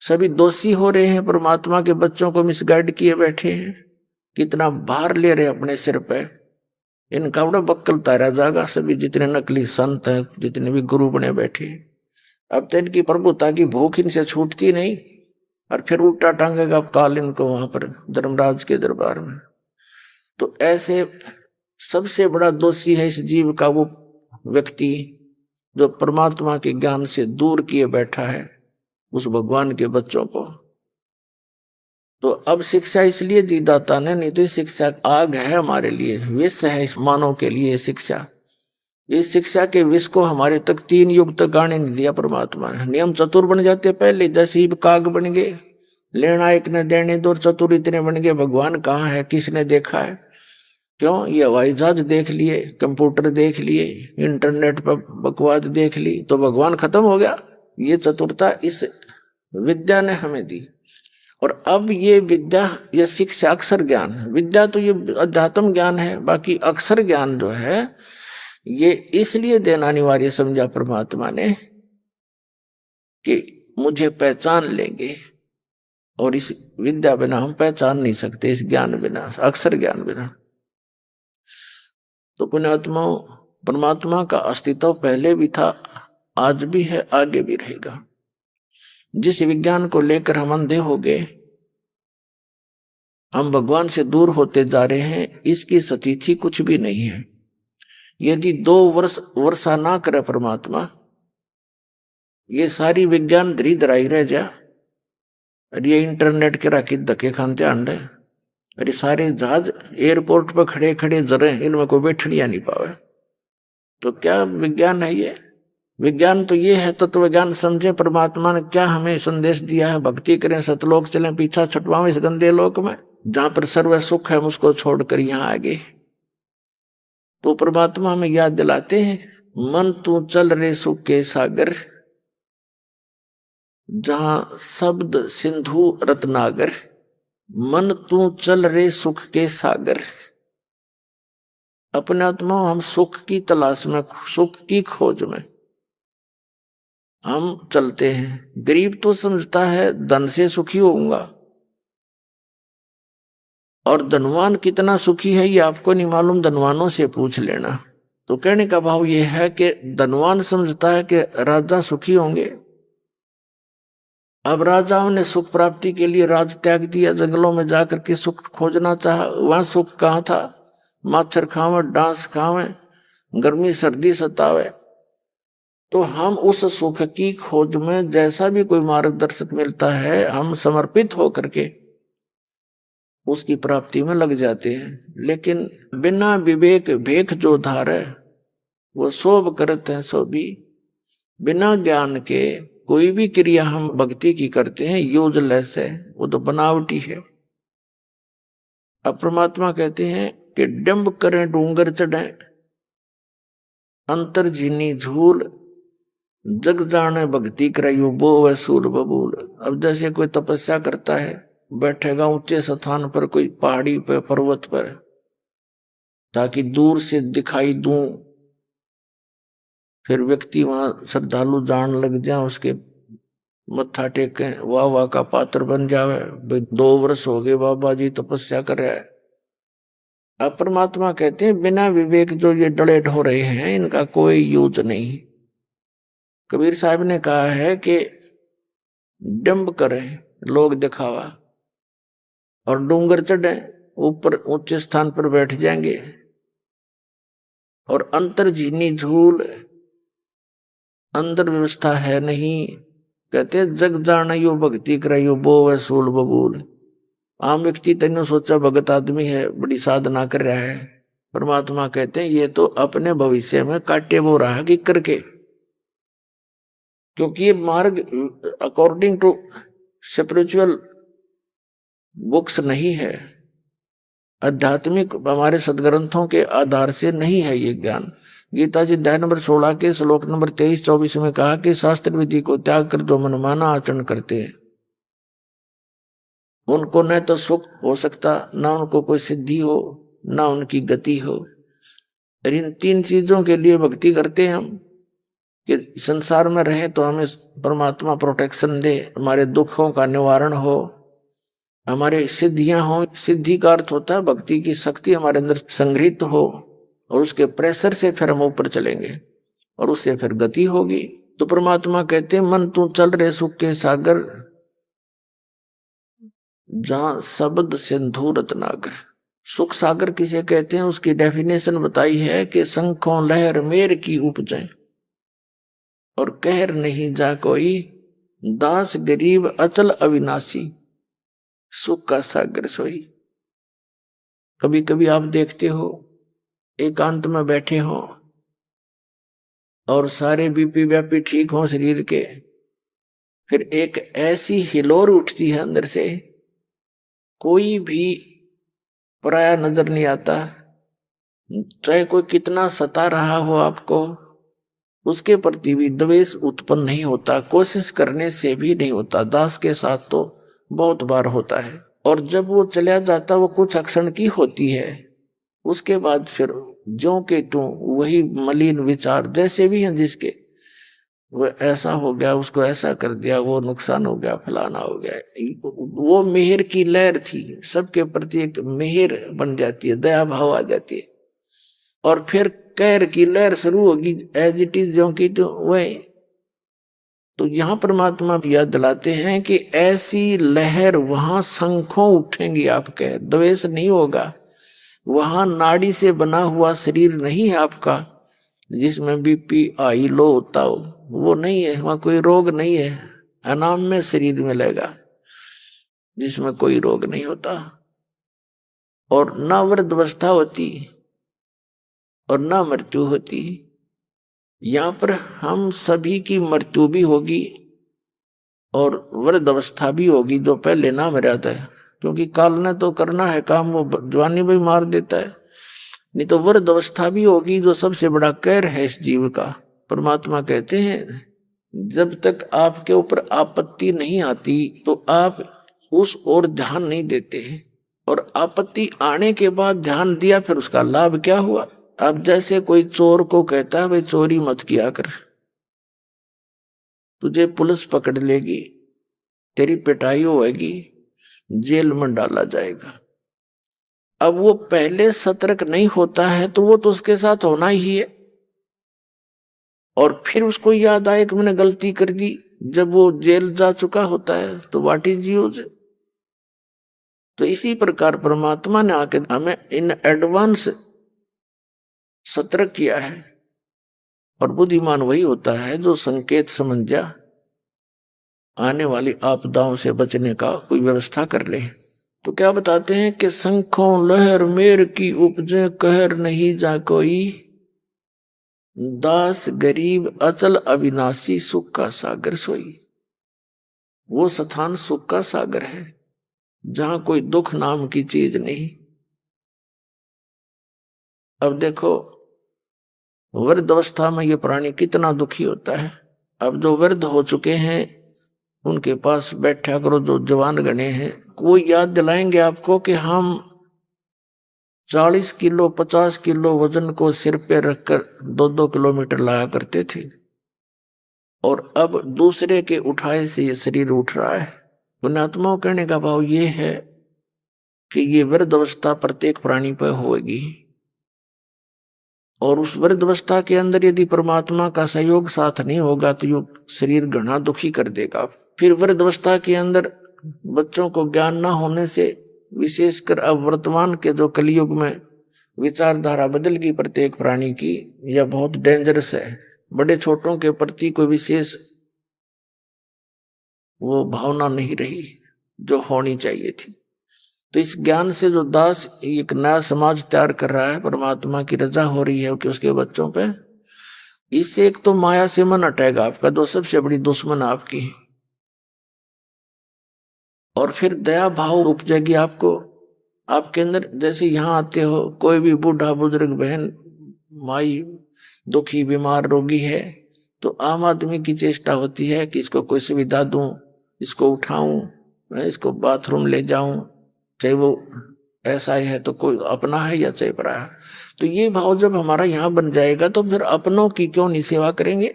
सभी दोषी हो रहे हैं, परमात्मा के बच्चों को मिसगाइड किए बैठे हैं, कितना भार ले रहे अपने सिर पे। इनका बड़ा बक्कल तारा जागा, सभी जितने नकली संत हैं, जितने भी गुरु बने बैठे हैं। अब तो इनकी प्रभुता की भूख इनसे छूटती नहीं, और फिर उल्टा टांगेगा अब काल इनको वहां पर धर्मराज के दरबार में। तो ऐसे सबसे बड़ा दोषी है इस जीव का वो व्यक्ति जो परमात्मा के ज्ञान से दूर किए बैठा है उस भगवान के बच्चों को। तो अब शिक्षा इसलिए दी दाता ने, नहीं तो शिक्षा आग है हमारे लिए, विष है इस मानव के लिए शिक्षा। इस शिक्षा के विष को हमारे तक 3 युग तक आने नहीं दिया परमात्मा ने। नियम चतुर बन जाते पहले, जैसे ही काग बन गए, लेना एक न देने दो, चतुर इतने बन गए। भगवान कहाँ है, किसने देखा है? क्यों? ये हवाई जहाज देख लिए, कंप्यूटर देख लिए, इंटरनेट पर बकवास देख ली, तो भगवान खत्म हो गया। ये चतुरता इस विद्या ने हमें दी। और अब ये विद्या, ये शिक्षा, अक्षर ज्ञान, विद्या तो ये अध्यात्म ज्ञान है, बाकी अक्षर ज्ञान जो है ये इसलिए देना अनिवार्य समझा परमात्मा ने कि मुझे पहचान लेंगे, और इस विद्या बिना हम पहचान नहीं सकते, इस ज्ञान बिना, अक्षर ज्ञान बिना। तो पुण्यात्माओं, परमात्मा का अस्तित्व पहले भी था, आज भी है, आगे भी रहेगा। जिस विज्ञान को लेकर हम अंधे हो गए, हम भगवान से दूर होते जा रहे हैं, इसकी सतीथि कुछ भी नहीं है। यदि 2 वर्ष वर्षा ना करे परमात्मा, ये सारी विज्ञान धरी धराई रह जा, और ये इंटरनेट के राखी धक्के खानते आंडे, अरे सारे जहाज एयरपोर्ट पर खड़े खड़े जरे, इनमें कोई बैठनिया नहीं पावे। तो क्या विज्ञान है ये? विज्ञान तो ये है, तत्व ज्ञान समझे। परमात्मा ने क्या हमें संदेश दिया है? भक्ति करें, सतलोक चलें, पीछा छुटवाओ इस गंदे लोक में, जहां पर सर्व सुख है उसको छोड़कर यहाँ आगे। तो परमात्मा हमें याद दिलाते हैं, मन तू चल रे सुख के सागर, जहां शब्द सिंधु रत्नागर, मन तू चल रे सुख के सागर। अपने आत्मा हम सुख की तलाश में, सुख की खोज में हम चलते हैं। गरीब तो समझता है धन से सुखी होऊंगा, और धनवान कितना सुखी है ये आपको नहीं मालूम, धनवानों से पूछ लेना। तो कहने का भाव ये है कि धनवान समझता है कि राजा सुखी होंगे। अब राजाओं ने सुख प्राप्ति के लिए राज त्याग दिया, जंगलों में जाकर के सुख खोजना चाहा। वहां सुख कहाँ था? माछर खावे, डांस खावे, गर्मी सर्दी सतावे। तो हम उस सुख की खोज में जैसा भी कोई मार्गदर्शक मिलता है, हम समर्पित होकर के उसकी प्राप्ति में लग जाते हैं। लेकिन बिना विवेक भेख जो धारे, वो सोभ करते हैं सो भी। बिना ज्ञान के कोई भी क्रिया हम भक्ति की करते हैं, यूजलेस है, वो तो बनावटी है। अब परमात्मा कहते हैं कि डंब करें डूंगर चढ़े, अंतर झीनी झूल, जग जाने भक्ति कराइयो बो वसूल बबूल। अब जैसे कोई तपस्या करता है, बैठेगा ऊंचे स्थान पर, कोई पहाड़ी पर, पर्वत पर, ताकि दूर से दिखाई दूं, फिर व्यक्ति वहां श्रद्धालु जान लग जाए, उसके मत्था टेके, वाह वाह का पात्र बन जावे। 2 वर्ष हो गए बाबा जी तपस्या कर रहा है। अब परमात्मा कहते हैं बिना विवेक जो ये डले ढो रहे हैं, इनका कोई यूज नहीं। कबीर साहब ने कहा है कि डंब करें लोग दिखावा, और डूंगर चढ़े, ऊपर ऊंचे स्थान पर बैठ जाएंगे, और अंतर झीनी झूल, अंदर व्यवस्था है नहीं। कहते जग जानियो भक्ति कराइयो बो वसूल बबूल। आम व्यक्ति तेन सोचा भगत आदमी है, बड़ी साधना कर रहा है। परमात्मा कहते हैं ये तो अपने भविष्य में काटे बो रहा है कि करके, क्योंकि ये मार्ग अकॉर्डिंग टू स्पिरिचुअल बुक्स नहीं है। आध्यात्मिक हमारे सदग्रंथों के आधार से नहीं है ये ज्ञान। गीता जी अध्याय नंबर 16 के श्लोक नंबर 23-24 में कहा कि शास्त्र विधि को त्याग कर जो मनमाना आचरण करते हैं उनको न तो सुख हो सकता, न उनको कोई सिद्धि हो, न उनकी गति हो। इन 3 चीजों के लिए भक्ति करते हैं हम कि संसार में रहें तो हमें परमात्मा प्रोटेक्शन दे, हमारे दुखों का निवारण हो, हमारे सिद्धियां हो। सिद्धि का अर्थ होता है भक्ति की शक्ति हमारे अंदर संग्रहित हो और उसके प्रेशर से फिर हम ऊपर चलेंगे और उससे फिर गति होगी। तो परमात्मा कहते हैं मन तू चल रहे सुख के सागर, जहां शब्द सिंधु रत्नागर। सुख सागर किसे कहते हैं उसकी डेफिनेशन बताई है कि शंखों लहर मेर की उपजें और कहर नहीं जा कोई, दास गरीब अचल अविनाशी, सुख का सागर सोई। कभी कभी आप देखते हो एकांत में बैठे हो और सारे बीपी व्यापी ठीक हो शरीर के, फिर एक ऐसी हिलोर उठती है अंदर से, कोई भी पराया नजर नहीं आता, चाहे कोई कितना सता रहा हो आपको, उसके प्रति भी द्वेष उत्पन्न नहीं होता, कोशिश करने से भी नहीं होता। दास के साथ तो बहुत बार होता है। और जब वो चला जाता वो कुछ क्षण की होती है, उसके बाद फिर ज्यों के त्यों वही मलिन विचार जैसे भी हैं जिसके, वो ऐसा हो गया, उसको ऐसा कर दिया, वो नुकसान हो गया, फलाना हो गया। वो मेहर की लहर थी, सबके प्रति एक मेहर बन जाती है, दया भाव आ जाती है। और फिर कहर की लहर शुरू होगी एज इट इज ज्यों की त्यों वही। तो यहां परमात्मा याद दिलाते हैं कि ऐसी लहर वहां शंखों उठेंगी आपके, द्वेष नहीं होगा। वहां नाड़ी से बना हुआ शरीर नहीं है आपका जिसमें बीपी हाई लो होता हो, वो नहीं है। वहां कोई रोग नहीं है, अनाम में शरीर मिलेगा जिसमें कोई रोग नहीं होता और ना वृद्धावस्था होती और ना मृत्यु होती। यहां पर हम सभी की मृत्यु भी होगी और वृद्धावस्था भी होगी, जो पहले ना मरा था, क्योंकि काल ने तो करना है काम, वो जवानी भी मार देता है। नहीं तो वृद्धावस्था भी होगी, जो सबसे बड़ा कहर है इस जीव का। परमात्मा कहते हैं जब तक आपके ऊपर आपत्ति नहीं आती तो आप उस ओर ध्यान नहीं देते हैं, और आपत्ति आने के बाद ध्यान दिया फिर उसका लाभ क्या हुआ। अब जैसे कोई चोर को कहता है भाई चोरी मत किया कर, तुझे पुलिस पकड़ लेगी, तेरी पिटाई होगी, जेल में डाला जाएगा। अब वो पहले सतर्क नहीं होता है तो वो तो उसके साथ होना ही है, और फिर उसको याद आए कि मैंने गलती कर दी, जब वो जेल जा चुका होता है तो व्हाट इज यूज। तो इसी प्रकार परमात्मा ने आके हमें इन एडवांस सतर्क किया है, और बुद्धिमान वही होता है जो संकेत समझ जा आने वाली आपदाओं से बचने का कोई व्यवस्था कर ले। तो क्या बताते हैं कि शंखों लहर मेर की उपजे, कहर नहीं जा कोई, दास गरीब अचल अविनाशी, सुख का सागर सोई। वो स्थान सुख का सागर है जहां कोई दुख नाम की चीज नहीं। अब देखो वृद्ध अवस्था में ये प्राणी कितना दुखी होता है। अब जो वृद्ध हो चुके हैं उनके पास बैठा करो, जो जवान गणे हैं वो याद दिलाएंगे आपको कि हम 40 किलो 50 किलो वजन को सिर पे रखकर 2-2 किलोमीटर लाया करते थे, और अब दूसरे के उठाए से ये शरीर उठ रहा है। पुण्यात्माओं कहने का भाव ये है कि ये वृद्ध अवस्था प्रत्येक प्राणी पर होगी, और उस वृद्ध अवस्था के अंदर यदि परमात्मा का सहयोग साथ नहीं होगा तो ये शरीर घना दुखी कर देगा। फिर वृद्ध अवस्था के अंदर बच्चों को ज्ञान ना होने से, विशेषकर अब वर्तमान के जो कलयुग में विचारधारा बदल गई प्रत्येक प्राणी की, यह बहुत डेंजरस है। बड़े छोटों के प्रति कोई विशेष वो भावना नहीं रही जो होनी चाहिए थी। तो इस ज्ञान से जो दास एक नया समाज तैयार कर रहा है, परमात्मा की रजा हो रही है कि उसके बच्चों पे, इससे एक तो माया से मन हटेगा आपका, जो सबसे बड़ी दुश्मन आपकी, और फिर दया भाव उपजेगी आपको, आपके अंदर जैसे यहाँ आते हो, कोई भी बूढ़ा बुजुर्ग बहन माई दुखी बीमार रोगी है, तो आम आदमी की चेष्टा होती है कि इसको कोई सुविधा दूं, इसको उठाऊं, मैं इसको बाथरूम ले जाऊं, चाहे वो ऐसा ही है तो कोई अपना है या चाहे पराया। तो ये भाव जब हमारा यहाँ बन जाएगा तो फिर अपनों की क्यों नहीं सेवा करेंगे।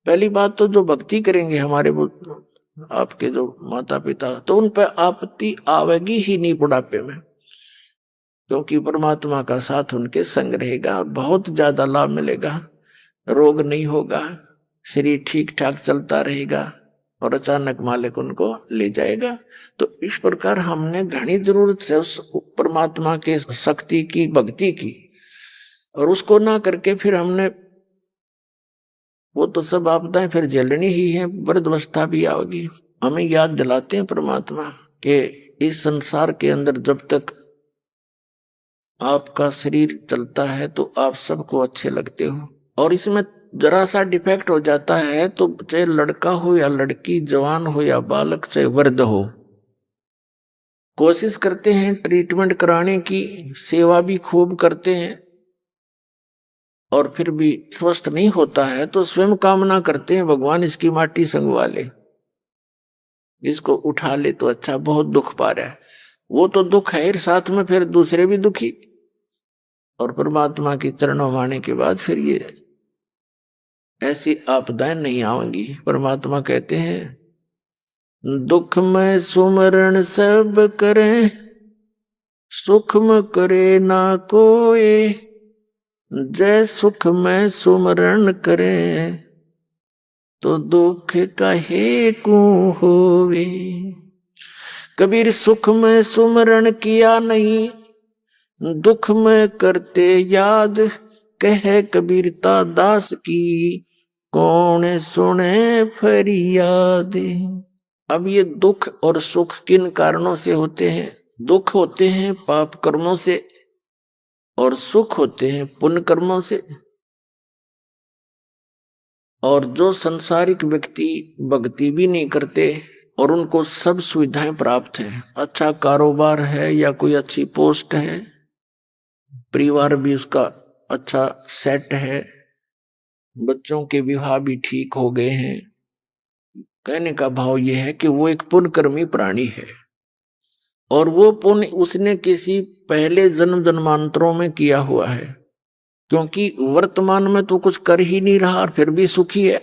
पहली बात तो जो भक्ति करेंगे हमारे आपके जो माता पिता, तो उन पर आपत्ति आवेगी ही नहीं बुढ़ापे में, क्योंकि परमात्मा का साथ उनके संग रहेगा और बहुत ज्यादा लाभ मिलेगा। रोग नहीं होगा, शरीर ठीक ठाक चलता रहेगा और अचानक मालिक उनको ले जाएगा। तो इस प्रकार हमने घनी जरूरत से उस परमात्मा के शक्ति की, भक्ति की, और उसको ना करके फिर हमने वो तो सब आपदाएं फिर झेलनी ही है, वृद्धावस्था भी आएगी। हमें याद दिलाते हैं परमात्मा के इस संसार के अंदर जब तक आपका शरीर चलता है तो आप सबको अच्छे लगते हो, और इसमें जरा सा डिफेक्ट हो जाता है तो चाहे लड़का हो या लड़की, जवान हो या बालक, चाहे वृद्ध हो, कोशिश करते हैं ट्रीटमेंट कराने की, सेवा भी खूब करते हैं, और फिर भी स्वस्थ नहीं होता है तो स्वयं कामना करते हैं भगवान इसकी माटी संगवा ले, इसको उठा ले तो अच्छा, बहुत दुख पा रहा है। वो तो दुख है, साथ में फिर दूसरे भी दुखी, और परमात्मा की चरणों में आने के बाद फिर ये ऐसी आपदाएं नहीं आएंगी। परमात्मा कहते हैं दुख में सुमरण सब करें, सुख में करे ना कोई, जय सुख में सुमरण करें तो दुख काहे को होवे। कबीर सुख में सुमरण किया नहीं, दुख में करते याद, कहे कबीरता दास की, कौन सुने फरियाद। अब ये दुख और सुख किन कारणों से होते हैं? दुख होते हैं पाप कर्मों से और सुख होते हैं पुण्य कर्मों से। और जो संसारिक व्यक्ति भक्ति भी नहीं करते और उनको सब सुविधाएं प्राप्त हैं, अच्छा कारोबार है या कोई अच्छी पोस्ट है, परिवार भी उसका अच्छा सेट है, बच्चों के विवाह भी ठीक हो गए हैं, कहने का भाव यह है कि वो एक पुण्यकर्मी प्राणी है, और वो पुण्य उसने किसी पहले जन्म जन्मांतरों में किया हुआ है, क्योंकि वर्तमान में तो कुछ कर ही नहीं रहा और फिर भी सुखी है।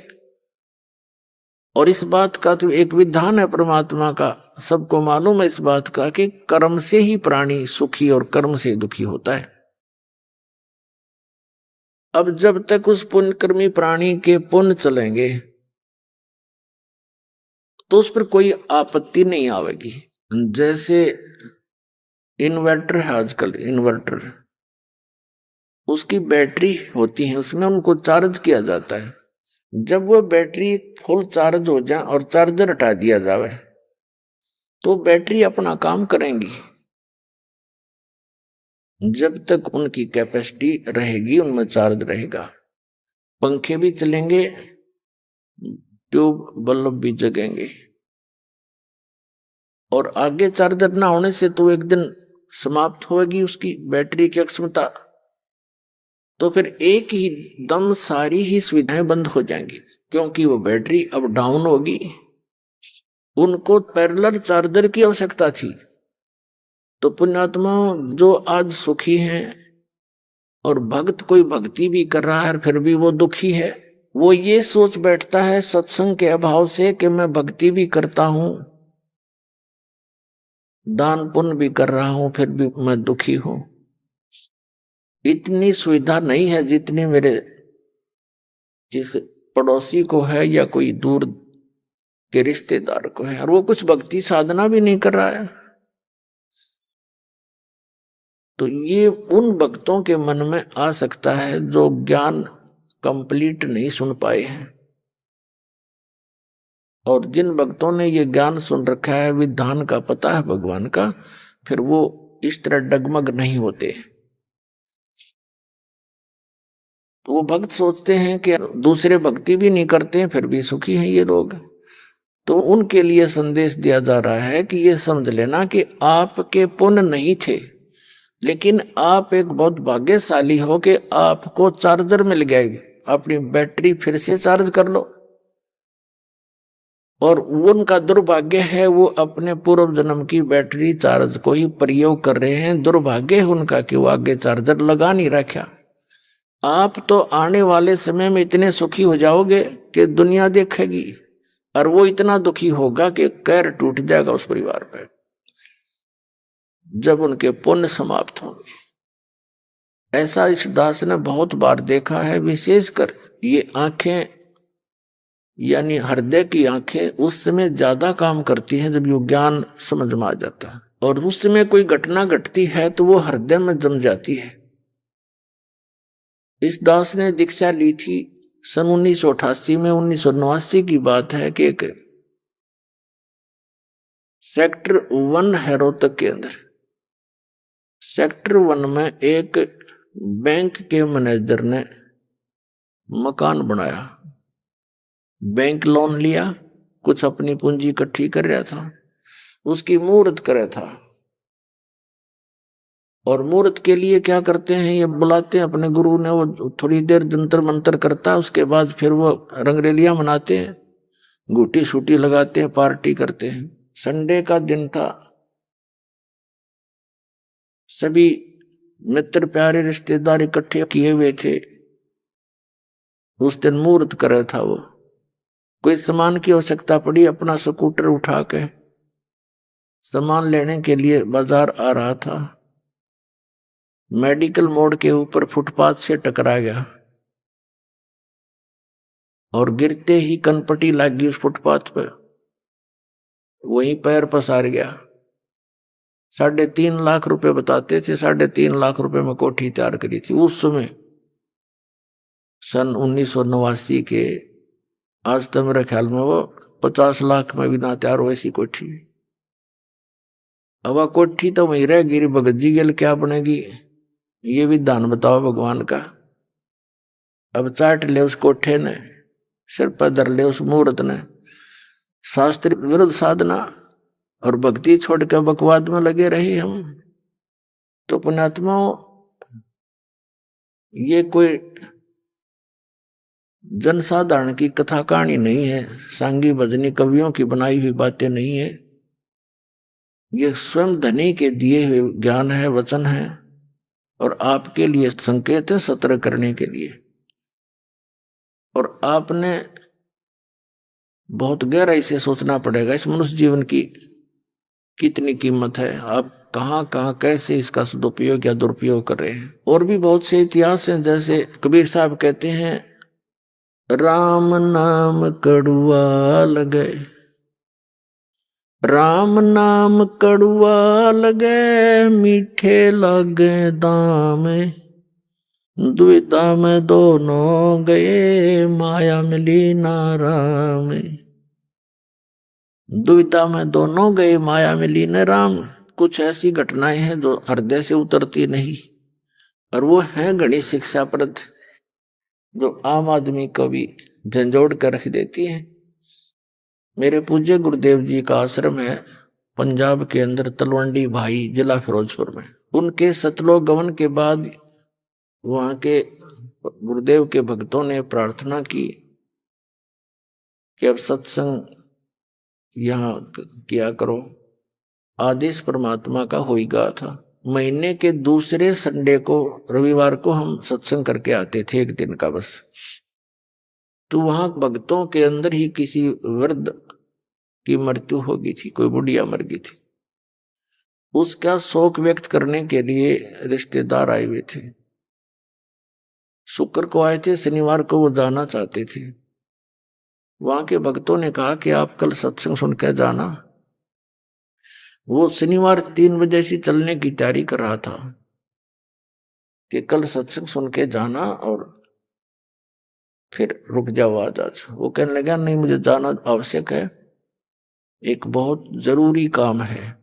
और इस बात का तो एक विधान है परमात्मा का, सबको मालूम है इस बात का कि कर्म से ही प्राणी सुखी और कर्म से दुखी होता है। अब जब तक उस पुण्यकर्मी प्राणी के पुण्य चलेंगे तो उस पर कोई आपत्ति नहीं आवेगी। जैसे इन्वर्टर है आजकल, इन्वर्टर उसकी बैटरी होती है, उसमें उनको चार्ज किया जाता है। जब वो बैटरी फुल चार्ज हो जाए और चार्जर हटा दिया जावे तो बैटरी अपना काम करेंगी। जब तक उनकी कैपेसिटी रहेगी उनमें चार्ज रहेगा, पंखे भी चलेंगे, ट्यूब बल्ब भी जगेंगे, और आगे चार्जर ना होने से तो एक दिन समाप्त होगी उसकी बैटरी की क्षमता, तो फिर एक ही दम सारी ही सुविधाएं बंद हो जाएंगी, क्योंकि वो बैटरी अब डाउन होगी। उनको पैरेलल चार्जर की आवश्यकता थी। तो पुण्यात्मा जो आज सुखी हैं और भक्त कोई भक्ति भी कर रहा है फिर भी वो दुखी है, वो ये सोच बैठता है सत्संग के अभाव से कि मैं भक्ति भी करता हूं, दान पुण्य भी कर रहा हूं, फिर भी मैं दुखी हूं। इतनी सुविधा नहीं है जितनी मेरे जिस पड़ोसी को है या कोई दूर के रिश्तेदार को है, और वो कुछ भक्ति साधना भी नहीं कर रहा है। तो ये उन भक्तों के मन में आ सकता है जो ज्ञान कंप्लीट नहीं सुन पाए हैं, और जिन भक्तों ने ये ज्ञान सुन रखा है, विधान का पता है भगवान का, फिर वो इस तरह डगमग नहीं होते। तो वो भक्त सोचते हैं कि दूसरे भक्ति भी नहीं करते हैं फिर भी सुखी हैं ये लोग। तो उनके लिए संदेश दिया जा रहा है कि ये समझ लेना कि आपके पुण्य नहीं थे, लेकिन आप एक बहुत भाग्यशाली हो कि आपको चार्जर मिल गया, अपनी बैटरी फिर से चार्ज कर लो। और उनका दुर्भाग्य है वो अपने पूर्व जन्म की बैटरी चार्ज को ही प्रयोग कर रहे हैं। दुर्भाग्य है उनका कि वो आगे चार्जर लगा नहीं रखा। आप तो आने वाले समय में इतने सुखी हो जाओगे कि दुनिया देखेगी, और वो इतना दुखी होगा कि कैर टूट जाएगा उस परिवार पर जब उनके पुण्य समाप्त होंगे। ऐसा इस दास ने बहुत बार देखा है। विशेषकर ये आंखें यानी हृदय की आंखें उस समय ज्यादा काम करती हैं जब ये ज्ञान समझ में आ जाता है, और उस समय कोई घटना घटती है तो वो हृदय में जम जाती है। इस दास ने दीक्षा ली थी सन 1988 में। 1989 की बात है कि एक सेक्टर 1 है रोहतक के अंदर। सेक्टर 1 में एक बैंक के मैनेजर ने मकान बनाया, बैंक लोन लिया, कुछ अपनी पूंजी इकट्ठी कर रहा था, उसकी मुहूर्त करे था। और मुहूर्त के लिए क्या करते हैं, ये बुलाते हैं अपने गुरु ने, वो थोड़ी देर जंतर मंतर करता है, उसके बाद फिर वो रंगरेलियां मनाते हैं, घूटी शूटी लगाते हैं, पार्टी करते हैं। संडे का दिन था, सभी मित्र प्यारे रिश्तेदार इकट्ठे किए हुए थे। उस दिन मुहूर्त करे था वो। कोई सामान की आवश्यकता पड़ी, अपना स्कूटर उठा के सामान लेने के लिए बाजार आ रहा था। मेडिकल मोड़ के ऊपर फुटपाथ से टकरा गया और गिरते ही कनपटी लग गई उस फुटपाथ पर, वहीं पैर पसार गया। 3.5 लाख रुपए बताते थे, 3.5 लाख रुपए में कोठी तैयार करी थी उस समय सन 1989 के। आज तो मेरे ख्याल में वो 50 लाख में भी ना तैयार हो ऐसी कोठी। अब कोठी तो वहीं रह गिरी, भगत जी गेल क्या बनेगी, ये भी दान बताओ भगवान का। अब चाट ले उस कोठे ने, सिर पर धर ले उस मुहूर्त ने। शास्त्र विरुद्ध साधना और भक्ति छोड़ कर बकवाद में लगे रहे हम। तो पुण्यात्माओं, ये कोई जनसाधारण की कथा कहानी नहीं है, सांगी भजनी कवियों की बनाई हुई बातें नहीं है। ये स्वयं धनी के दिए हुए ज्ञान है, वचन है, और आपके लिए संकेत है सत्र करने के लिए। और आपने बहुत गहराई से सोचना पड़ेगा इस मनुष्य जीवन की कितनी कीमत है, आप कहाँ कहाँ कैसे इसका सदुपयोग या दुरुपयोग कर रहे हैं। और भी बहुत से इतिहास हैं, जैसे कबीर साहब कहते हैं, राम नाम कड़ुआ लगे, राम नाम कड़ुआ लगे, मीठे लगे दाम, दुविधा में दोनों गए, माया मिली ना राम। दुविधा में दोनों गए, माया मिली न राम। कुछ ऐसी घटनाएं हैं जो हृदय से उतरती नहीं, और वो है घनी शिक्षाप्रद, जो आम आदमी को भी झंझोड़ कर रख देती है। मेरे पूज्य गुरुदेव जी का आश्रम है पंजाब के अंदर, तलवंडी भाई, जिला फिरोजपुर में। उनके सतलोक गमन के बाद वहां के गुरुदेव के भक्तों ने प्रार्थना की कि अब सत्संग यहाँ किया करो। आदेश परमात्मा का होएगा था। महीने के दूसरे संडे को, रविवार को हम सत्संग करके आते थे, एक दिन का बस। तो वहां भक्तों के अंदर ही किसी वृद्ध की मृत्यु हो गई थी, कोई बुढ़िया मर गई थी। उसका शोक व्यक्त करने के लिए रिश्तेदार आए हुए थे। शुक्र को आए थे, शनिवार को वो जाना चाहते थे। वहां के भक्तों ने कहा कि आप कल सत्संग सुन के जाना। वो शनिवार 3 बजे से चलने की तैयारी कर रहा था कि कल सत्संग सुन के जाना और फिर रुक जाओ आज। वो कहने लगा नहीं, मुझे जाना आवश्यक है, एक बहुत जरूरी काम है।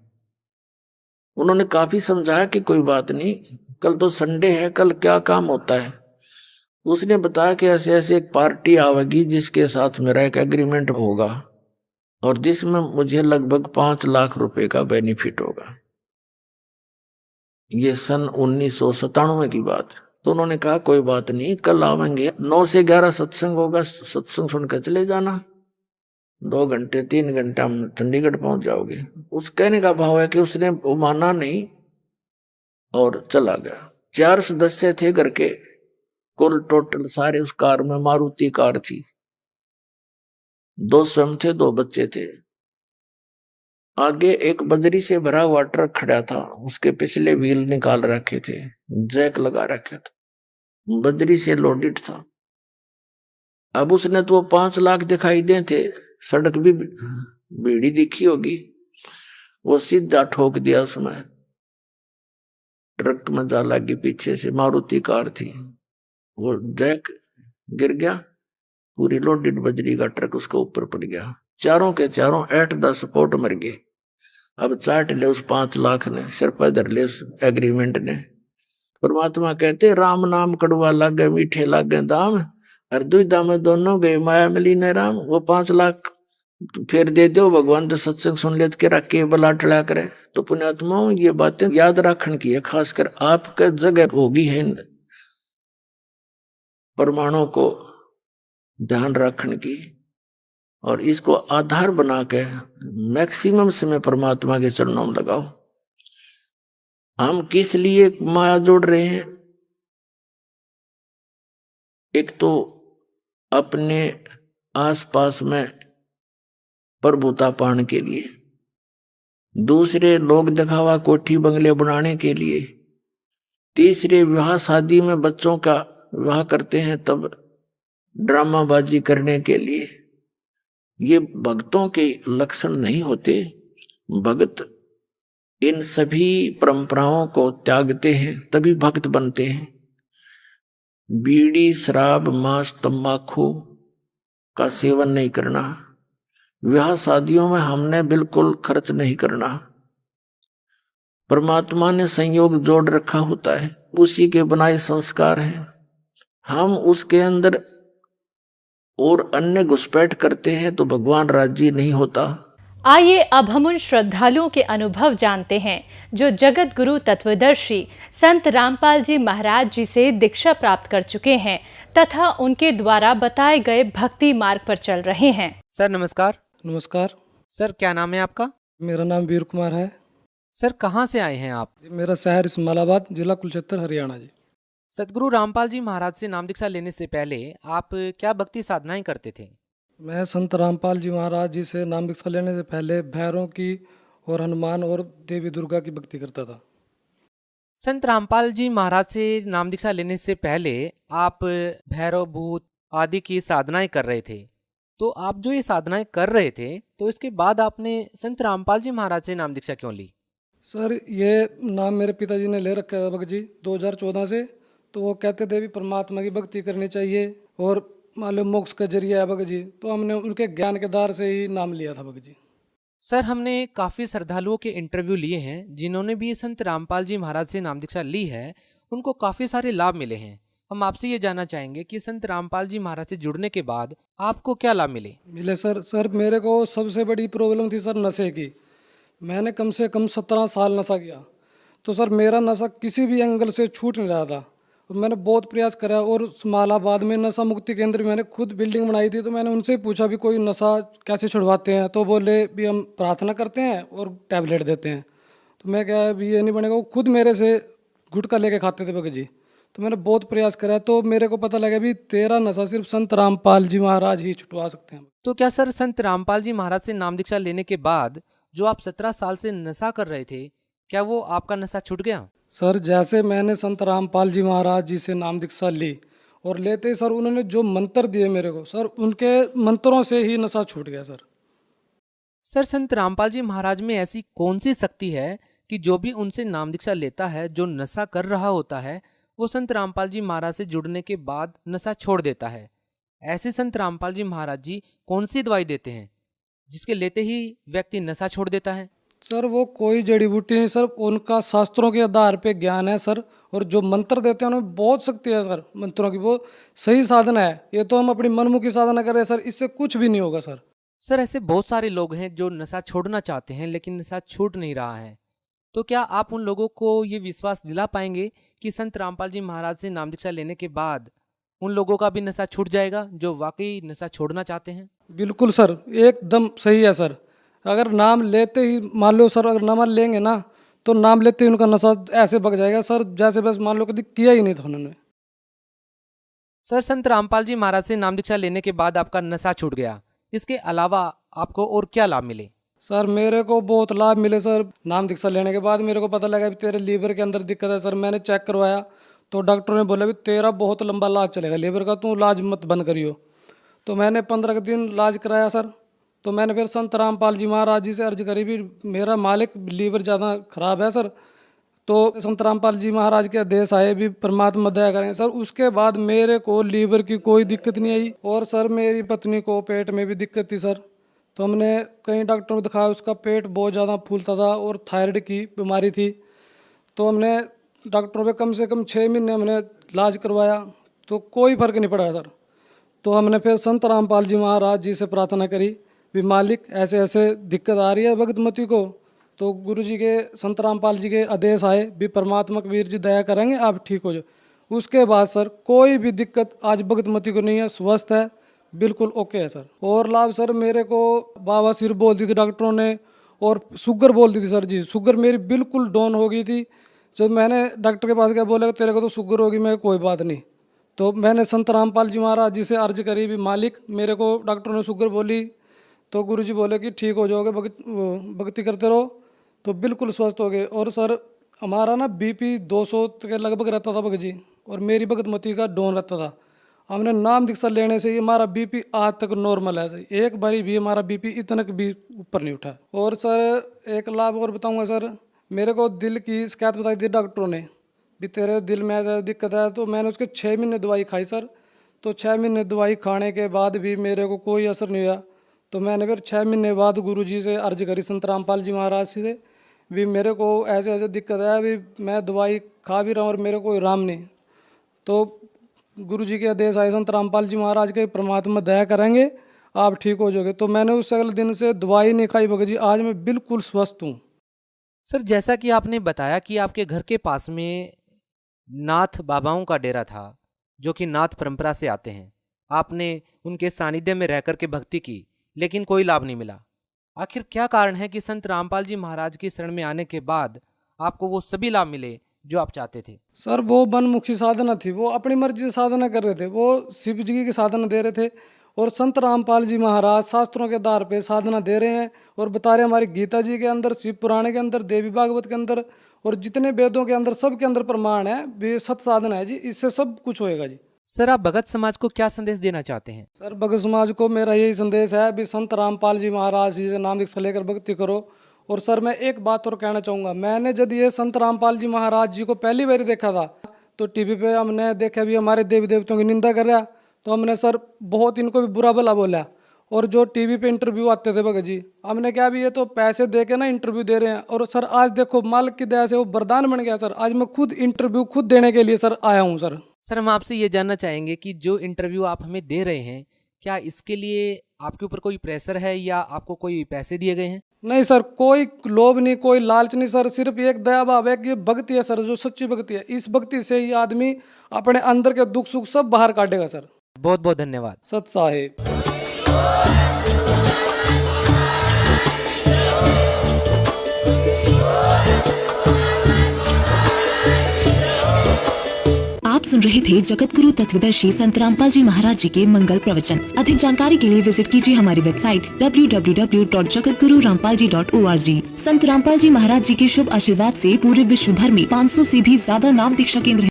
उन्होंने काफी समझाया कि कोई बात नहीं, कल तो संडे है, कल क्या काम होता है। उसने बताया कि ऐसे ऐसे एक पार्टी आवेगी जिसके साथ मेरा एक एग्रीमेंट होगा, और जिसमें मुझे लगभग 5 लाख रुपए का बेनिफिट होगा। ये सन 1997 की बात। तो उन्होंने कहा कोई बात नहीं, कल आवेंगे, 9 से 11 सत्संग होगा, सत्संग सुनकर चले जाना, 2 घंटे 3 घंटे हम चंडीगढ़ पहुंच जाओगे। उस कहने का भाव है कि उसने वो माना नहीं और चला गया। 4 सदस्य थे घर के, कुल टोटल सारे उस कार में, मारुति कार थी, 2 स्वयं थे, 2 बच्चे थे। आगे एक बजरी से भरा हुआ ट्रक खड़ा था, उसके पिछले व्हील निकाल रखे थे, जैक लगा रखे था, बजरी से लोडेड था। अब उसने तो 5 लाख दिखाई दे थे, सड़क भी भीड़ी दिखी होगी, वो सीधा ठोक दिया उसमें, ट्रक में जा लगी, पीछे से मारुति कार थी, वो जैक गिर गया, पूरी लोडेड बजरी का ट्रक उसके ऊपर पड़ गया। चारों के चारों एट द स्पॉट मर गए। अब चाट ले उस 5 लाख ने, सिर पर धर ले उस एग्रीमेंट ने। परमात्मा कहते राम नाम कड़वा लागे मीठे लागे दाम, और दुविधा में दोनों गए माया मिली न राम। वो 5 लाख फिर दे दो भगवान, तो सत्संग सुन ले के रख के बला टला करे। तो पुण्यात्माओं ये बातें याद रखने की है, खासकर आपके जगह होगी है परमाणु को ध्यान रखने की, और इसको आधार बना के मैक्सिमम समय परमात्मा के चरणों में लगाओ। हम किस लिए माया जोड़ रहे हैं? एक तो अपने आसपास में प्रभुता पाने के लिए, दूसरे लोग दिखावा कोठी बंगले बनाने के लिए, तीसरे विवाह शादी में बच्चों का विवाह करते हैं तब ड्रामाबाजी करने के लिए। ये भक्तों के लक्षण नहीं होते। भक्त इन सभी परंपराओं को त्यागते हैं तभी भक्त बनते हैं। बीड़ी, शराब, मांस, तंबाकू का सेवन नहीं करना, विवाह शादियों में हमने बिल्कुल खर्च नहीं करना। परमात्मा ने संयोग जोड़ रखा होता है, उसी के बनाए संस्कार हैं, हम उसके अंदर और अन्य घुसपैठ करते हैं तो भगवान राजी नहीं होता। आइए अब हम उन श्रद्धालुओं के अनुभव जानते हैं जो जगत गुरु तत्वदर्शी संत रामपाल जी महाराज जी से दीक्षा प्राप्त कर चुके हैं तथा उनके द्वारा बताए गए भक्ति मार्ग पर चल रहे हैं। सर नमस्कार। नमस्कार। सर क्या नाम है आपका? मेरा नाम वीर कुमार है। सर कहाँ से आए हैं आप? मेरा शहर इस्माइलाबाद, जिला कुरुक्षेत्र, हरियाणा जी। सतगुरु रामपाल जी महाराज से नाम दीक्षा लेने से पहले आप क्या भक्ति साधनाएं करते थे? मैं संत रामपाल जी महाराज जी से नाम दीक्षा लेने से पहले भैरों की और हनुमान और देवी दुर्गा की भक्ति करता था। संत रामपाल जी महाराज से नाम दीक्षा लेने से पहले आप भैरव, भूत आदि की साधनाएं कर रहे थे। तो आप जो ये साधनाएं कर रहे थे तो इसके बाद आपने संत रामपाल जी महाराज से नाम दीक्षा क्यों ली? सर ये नाम मेरे पिताजी ने ले रखा है भगत जी 2014 से। तो वो कहते थे भी परमात्मा की भक्ति करनी चाहिए और मालूम मोक्ष का जरिया है भगत जी, तो हमने उनके ज्ञान के द्वार से ही नाम लिया था भगत जी। सर हमने काफ़ी श्रद्धालुओं के इंटरव्यू लिए हैं जिन्होंने भी संत रामपाल जी महाराज से नाम दीक्षा ली है, उनको काफ़ी सारे लाभ मिले हैं। हम आपसे ये जानना चाहेंगे कि संत रामपाल जी महाराज से जुड़ने के बाद आपको क्या लाभ मिले? सर मेरे को सबसे बड़ी प्रॉब्लम थी सर नशे की। मैंने कम से कम 17 साल नशा किया, तो सर मेरा नशा किसी भी एंगल से छूट नहीं रहा था। और मैंने बहुत प्रयास करा, और इस्माइलाबाद में नशा मुक्ति केंद्र मैंने खुद बिल्डिंग बनाई थी। तो मैंने उनसे पूछा भी कोई नशा कैसे छुड़वाते हैं, तो बोले भी हम प्रार्थना करते हैं और टैबलेट देते हैं। तो मैं क्या भी ये नहीं बनेगा, वो खुद मेरे से गुटखा लेके खाते थे भगत जी। तो मैंने बहुत प्रयास करा, तो मेरे को पता लगा भी तेरा नशा सिर्फ संत रामपाल जी महाराज ही छुटवा सकते हैं। तो क्या सर संत रामपाल जी महाराज से नाम दीक्षा लेने के बाद जो आप 17 साल से नशा कर रहे थे, क्या वो आपका नशा छूट गया? सर जैसे मैंने संत रामपाल जी महाराज जी से नाम दीक्षा ली और लेते सर उन्होंने जो मंत्र दिए मेरे को, सर उनके मंत्रों से ही नशा छूट गया। सर संत रामपाल जी महाराज में ऐसी कौन सी शक्ति है कि जो भी उनसे नाम दीक्षा लेता है, जो नशा कर रहा होता है, वो संत रामपाल जी महाराज से जुड़ने के बाद नशा छोड़ देता है? ऐसे संत रामपाल जी महाराज जी कौन सी दवाई देते हैं जिसके लेते ही व्यक्ति नशा छोड़ देता है? सर वो कोई जड़ी बूटी नहीं सर, उनका शास्त्रों के आधार पे ज्ञान है सर, और जो मंत्र देते हैं उनमें बहुत शक्ति है सर। मंत्रों की वो सही साधना है। ये तो हम अपनी मनमुखी साधना कर रहे हैं सर, इससे कुछ भी नहीं होगा सर। सर, ऐसे बहुत सारे लोग हैं जो नशा छोड़ना चाहते हैं लेकिन नशा छूट नहीं रहा है, तो क्या आप उन लोगों को ये विश्वास दिला पाएंगे कि संत रामपाल जी महाराज से नाम दीक्षा लेने के बाद उन लोगों का भी नशा छूट जाएगा जो वाकई नशा छोड़ना चाहते हैं? बिल्कुल सर, एकदम सही है सर। अगर नाम लेते ही मान लो सर, अगर नाम लेंगे ना तो नाम लेते ही उनका नशा ऐसे भग जाएगा सर, जैसे बस मान लो कभी किया ही नहीं था उन्होंने। सर, संत रामपाल जी महाराज से नाम दीक्षा लेने के बाद आपका नशा छूट गया, इसके अलावा आपको और क्या लाभ मिले? सर मेरे को बहुत लाभ मिले सर। नाम दीक्षा लेने के बाद मेरे को पता लगा भी तेरे लीवर के अंदर दिक्कत है सर। मैंने चेक करवाया तो डॉक्टर ने बोला भी तेरा बहुत लंबा इलाज चलेगा लीवर का, तू इलाज मत बंद करियो। तो मैंने 15 दिन इलाज कराया सर। तो मैंने फिर संत रामपाल जी महाराज जी से अर्ज करी भी मेरा मालिक लीवर ज़्यादा खराब है सर। तो संत रामपाल जी महाराज के आदेश आए भी परमात्मा दया करें सर। उसके बाद मेरे को लीवर की कोई दिक्कत नहीं आई। और सर मेरी पत्नी को पेट में भी दिक्कत थी सर, तो हमने कई डॉक्टरों को दिखाया, उसका पेट बहुत ज़्यादा फूलता था और थायराइड की बीमारी थी। तो हमने डॉक्टरों पे कम से कम 6 महीने हमने इलाज करवाया तो कोई फ़र्क नहीं पड़ा सर। तो हमने फिर संत रामपाल जी महाराज जी से प्रार्थना करी भी मालिक ऐसे ऐसे दिक्कत आ रही है भगतमती को। तो गुरु जी के संत रामपाल जी के आदेश आए भी परमात्मा कबीर जी दया करेंगे आप ठीक हो जाओ। उसके बाद सर कोई भी दिक्कत आज भगतमती को नहीं है, स्वस्थ है, बिल्कुल ओके है सर। और लाभ सर मेरे को बाबा सिर बोल दी थी डॉक्टरों ने, और शुगर बोल दी थी सर जी। शुगर मेरी बिल्कुल डाउन हो गई थी। जब मैंने डॉक्टर के पास गया, बोला तेरे को तो शुगर होगी, मैं कोई बात नहीं। तो मैंने संत रामपाल जी महाराज जी से अर्ज करी भी मालिक मेरे को डॉक्टरों ने शुगर बोली, तो गुरु जी बोले कि ठीक हो जाओगे, भक्ति करते रहो, तो बिल्कुल स्वस्थ हो गए। और सर हमारा ना बीपी 200 के लगभग रहता था भगत जी, और मेरी भगतमती का डाउन रहता था। हमने नाम दीक्षा लेने से ही हमारा बीपी आज तक नॉर्मल है सर। एक बारी भी हमारा बीपी इतना भी ऊपर नहीं उठा। और सर एक लाभ और बताऊंगा सर, मेरे को दिल की शिकायत बताई थी डॉक्टरों ने भी तेरे दिल में ऐसा दिक्कत है। तो मैंने उसके 6 महीने दवाई खाई सर। तो 6 महीने दवाई खाने के बाद भी मेरे को कोई असर नहीं हुआ। तो मैंने फिर 6 महीने बाद गुरु जी से अर्ज करी संत रामपाल जी महाराज से भी मेरे को ऐसे ऐसे दिक्कत है, भी मैं दवाई खा भी रहा हूँ और मेरे को आराम नहीं। तो गुरु जी के आदेश आए संत रामपाल जी महाराज के परमात्मा दया करेंगे आप ठीक हो जाओगे। तो मैंने उस अगले दिन से दवाई नहीं खाई भगत जी, आज मैं बिल्कुल स्वस्थ हूँ। सर, जैसा कि आपने बताया कि आपके घर के पास में नाथ बाबाओं का डेरा था जो कि नाथ परंपरा से आते हैं, आपने उनके सानिध्य में रह करके भक्ति की लेकिन कोई लाभ नहीं मिला। आखिर क्या कारण है कि संत रामपाल जी महाराज की शरण में आने के बाद आपको वो सभी लाभ मिले जो आप चाहते थे? सर वो वनमुखी साधना थी, वो अपनी मर्जी से साधना कर रहे थे, वो शिव जी की साधना दे रहे थे। और संत रामपाल जी महाराज शास्त्रों के आधार पे साधना दे रहे हैं और बता रहे हैं हमारी गीता जी के अंदर, शिव पुराण के अंदर, देवी भागवत के अंदर और जितने वेदों के अंदर सब के अंदर प्रमाण है भी सत साधना है जी, इससे सब कुछ होएगा जी। सर, आप भगत समाज को क्या संदेश देना चाहते हैं? सर भगत समाज को मेरा यही संदेश है भी संत रामपाल जी महाराज जी से नाम दीक्षा लेकर भक्ति करो। और सर मैं एक बात और कहना चाहूँगा, मैंने जब ये संत रामपाल जी महाराज जी को पहली बार देखा था तो टीवी पे हमने देखा भी हमारे देवी देवताओं की निंदा कर रहा, तो हमने सर बहुत इनको भी बुरा भला बोला। और जो टीवी पे इंटरव्यू आते थे भगत जी, हमने क्या भी ये तो पैसे दे के ना इंटरव्यू दे रहे हैं। और सर आज देखो मालिक की दया से वो वरदान बन गया सर, आज मैं खुद इंटरव्यू खुद देने के लिए सर आया हूँ सर। सर, हम आपसे ये जानना चाहेंगे कि जो इंटरव्यू आप हमें दे रहे हैं, क्या इसके लिए आपके ऊपर कोई प्रेशर है या आपको कोई पैसे दिए गए हैं? नहीं सर, कोई लोभ नहीं, कोई लालच नहीं सर, सिर्फ एक दया भाव है कि भक्ति है सर, जो सच्ची भक्ति है। इस भक्ति से ही आदमी अपने अंदर के दुख सुख सब बाहर काटेगा सर। बहुत बहुत धन्यवाद। सत साहिब। आप सुन रहे थे जगत गुरु तत्वदर्शी संत रामपाल जी महाराज जी के मंगल प्रवचन। अधिक जानकारी के लिए विजिट कीजिए हमारी वेबसाइट www.jagatgururampalji.org। संत रामपाल जी महाराज जी के शुभ आशीर्वाद से पूरे विश्व भर में 500 से भी ज्यादा नाम दीक्षा केंद्र